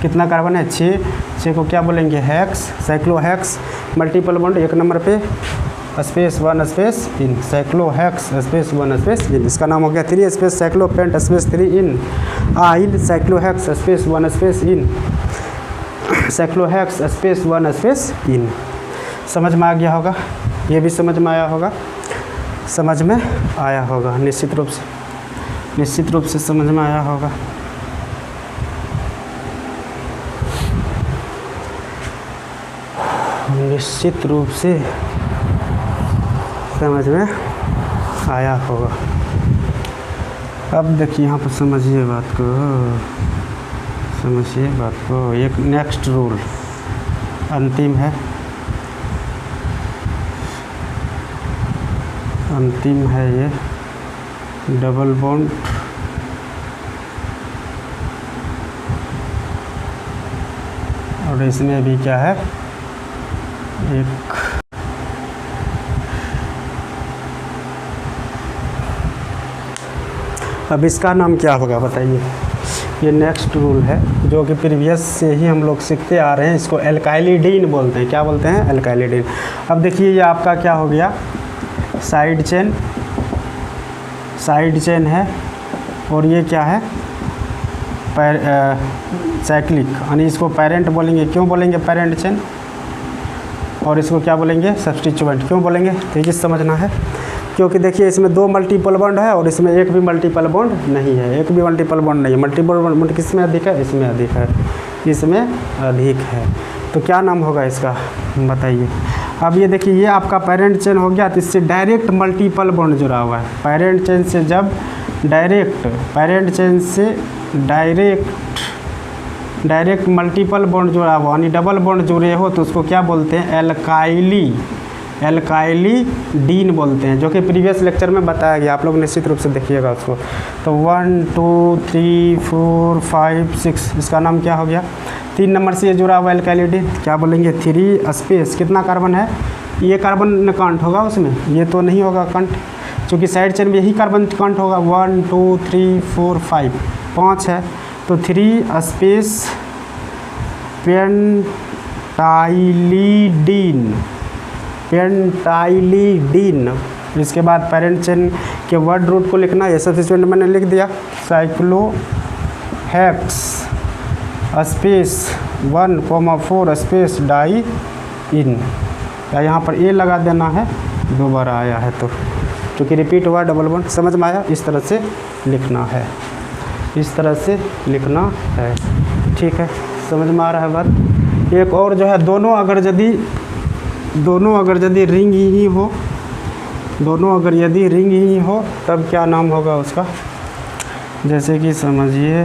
A: कितना कार्बन है, 6 को क्या बोलेंगे, hex, cyclohex, multiple bond 1 number पे space 1 space ene, cyclohex space 1 space ene. इसका नाम हो गया 3 space cyclo paint space 3 enyl, cyclohex space 1 space ene, cyclohex space 1 space ene. समझ में आ गया होगा, ये भी समझ में आया होगा, समझ में आया होगा, निश्चित रूप से समझ में आया होगा। निश्चित रूप से समझ में आया होगा। अब देखिए यहाँ पर समझिए बात को, एक नेक्स्ट रूल अंतिम है ये डबल बॉन्ड और इसमें भी क्या है, एक अब इसका नाम क्या होगा बताइए। ये नेक्स्ट रूल है जो कि प्रीवियस से ही हम लोग सीखते आ रहे हैं, इसको एल्काइलिडीन बोलते हैं। क्या बोलते हैं, एल्काइलिडीन। अब देखिए ये आपका क्या हो गया, साइड चेन है और ये क्या है, साइक्लिक, यानी इसको पेरेंट बोलेंगे। क्यों बोलेंगे पेरेंट चेन, और इसको क्या बोलेंगे, सब्स्टिट्यूएंट। क्यों बोलेंगे, तेजी से समझना है, क्योंकि देखिए इसमें 2 मल्टीपल बॉन्ड है और इसमें एक भी मल्टीपल बॉन्ड नहीं है, एक भी मल्टीपल बॉन्ड नहीं है। मल्टीपल बॉन्ड किसमें अधिक है, इसमें अधिक है, इसमें अधिक है। तो क्या नाम होगा इसका बताइए। अब ये देखिए ये आपका पेरेंट चेन हो गया, तो इससे डायरेक्ट मल्टीपल बॉन्ड जुड़ा हुआ है। पेरेंट चेन से जब डायरेक्ट मल्टीपल बॉन्ड जुड़ा हुआ, यानी डबल बॉन्ड जुड़े हो, तो उसको क्या बोलते हैं, एल्काइलिडीन बोलते हैं, जो कि प्रीवियस लेक्चर में बताया गया। आप लोग निश्चित रूप से देखिएगा उसको। तो 1 2 3 4 5 6 इसका नाम क्या हो गया, 3 नंबर से ये जुड़ा हुआ एल्काइलिडीन, क्या बोलेंगे, 3 स्पेस कितना कार्बन है, ये कार्बन काउंट होगा उसमें, ये तो नहीं होगा काउंट, क्योंकि साइड चेन में यही कार्बन काउंट होगा। 1 2 3 4 5 5 है, तो 3 स्पेस पेंटाइलिडीन। इसके बाद पेरेंट चेन के वर्ड रूट को लिखना, ये सब्स्टिट्यूएंट मैंने लिख दिया, cyclohex space 1,4 space die इन, या यहाँ पर ए लगा देना है, 2 बार आया है तो, क्योंकि रिपीट हुआ डबल बॉन्ड। समझ में आया, इस तरह से लिखना है, ठीक है, समझ में आ रहा है बात। एक और जो है, दोनों अगर यदि रिंग ही हो, तब क्या नाम होगा उसका, जैसे कि समझिए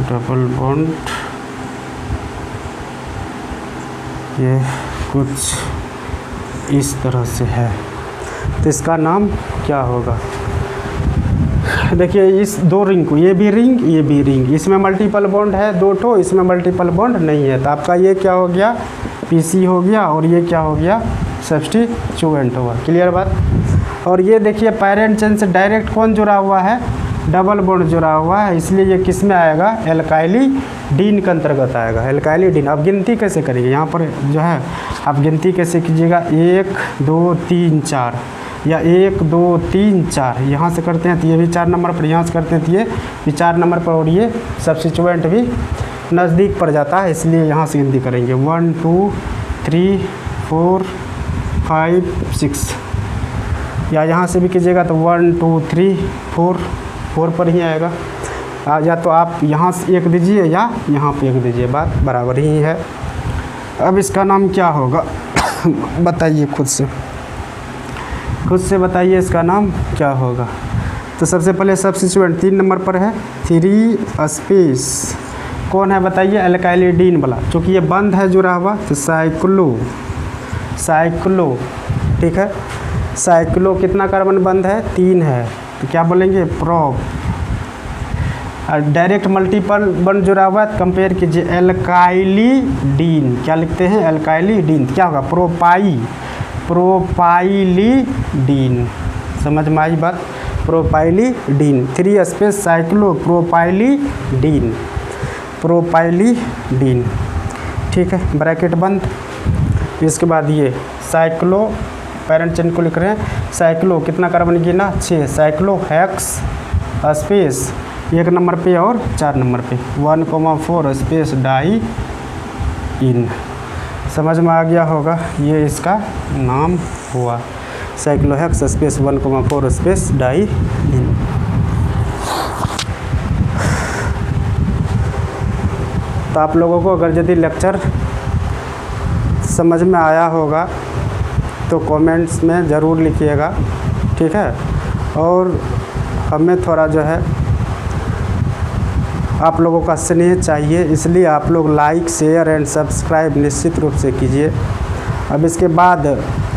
A: डबल बॉन्ड ये कुछ इस तरह से है, तो इसका नाम क्या होगा। देखिए इस 2 रिंग को, ये भी रिंग, इसमें मल्टीपल बॉन्ड है 2 ठो, इसमें मल्टीपल बॉन्ड नहीं है, तो आपका ये क्या हो गया, पीसी हो गया, और ये क्या हो गया, सब्स्टिट्यूएंट होगा। क्लियर बात। और ये देखिए पेरेंट चेन से डायरेक्ट कौन जुड़ा हुआ है, डबल बॉन्ड जुड़ा हुआ है, इसलिए ये किस में आएगा, एल्काइलिडीन के अंतर्गत आएगा, एल्काइलिडीन। अब गिनती कैसे करेंगे, यहाँ पर जो है आप गिनती कैसे कीजिएगा, 1 2 3 4, या 1 2 3 4, यहाँ से करते हैं तो ये भी 4 नंबर पर, यहाँ से करते हैं तो ये भी 4 नंबर पर, और ये सब्स्टिट्यूएंट भी नज़दीक पड़ जाता है, इसलिए यहाँ से गिनती करेंगे 1 2 3 4 5 6, या यहाँ से भी कीजिएगा तो 1 2 3 4 पर ही आएगा। या तो आप यहाँ से 1 दीजिए या यहाँ पे 1 दीजिए, बात बराबर ही है। अब इसका नाम क्या होगा बताइए, खुद से बताइए इसका नाम क्या होगा। तो सबसे पहले सब्स्टिट्यूएंट 3 नंबर पर है, 3 स्पेस कौन है बताइए, एल्काइलिडीन वाला, क्योंकि ये बंद है जुड़ा हुआ, तो साइक्लो, ठीक है। साइक्लो कितना कार्बन बंद है, 3 है, तो क्या बोलेंगे, प्रोप। और डायरेक्ट मल्टीपल बंद जुड़ा हुआ है, कंपेयर कीजिए, एल्काइलिडीन, क्या लिखते हैं, एल्काइलिडीन, क्या होगा, प्रोपाइलिडीन। समझ में आई बात, प्रोपाइलिडीन, 3 स्पेस साइक्लो प्रोपाइलिडीन, प्रोपाइलिडीन, ठीक है, ब्रैकेट बंद। इसके बाद ये साइक्लो, पेरेंट चेन को लिख रहे हैं, साइक्लो कितना कार्बन गिना, 6, साइक्लो हेक्स स्पेस 1 नंबर पे और 4 नंबर पे 1,4 स्पेस डाई इन। समझ में आ गया होगा, ये इसका नाम हुआ, साइक्लोहेक्स स्पेस 1,4 स्पेस डाई इन। तो आप लोगों को अगर यदि लेक्चर समझ में आया होगा तो कमेंट्स में ज़रूर लिखिएगा, ठीक है। और हमें थोड़ा जो है आप लोगों का स्नेह चाहिए, इसलिए आप लोग लाइक, शेयर एंड सब्सक्राइब निश्चित रूप से कीजिए। अब इसके बाद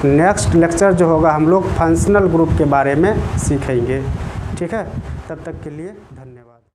A: नेक्स्ट लेक्चर जो होगा हम लोग फंक्शनल ग्रुप के बारे में सीखेंगे, ठीक है। तब तक के लिए धन्यवाद।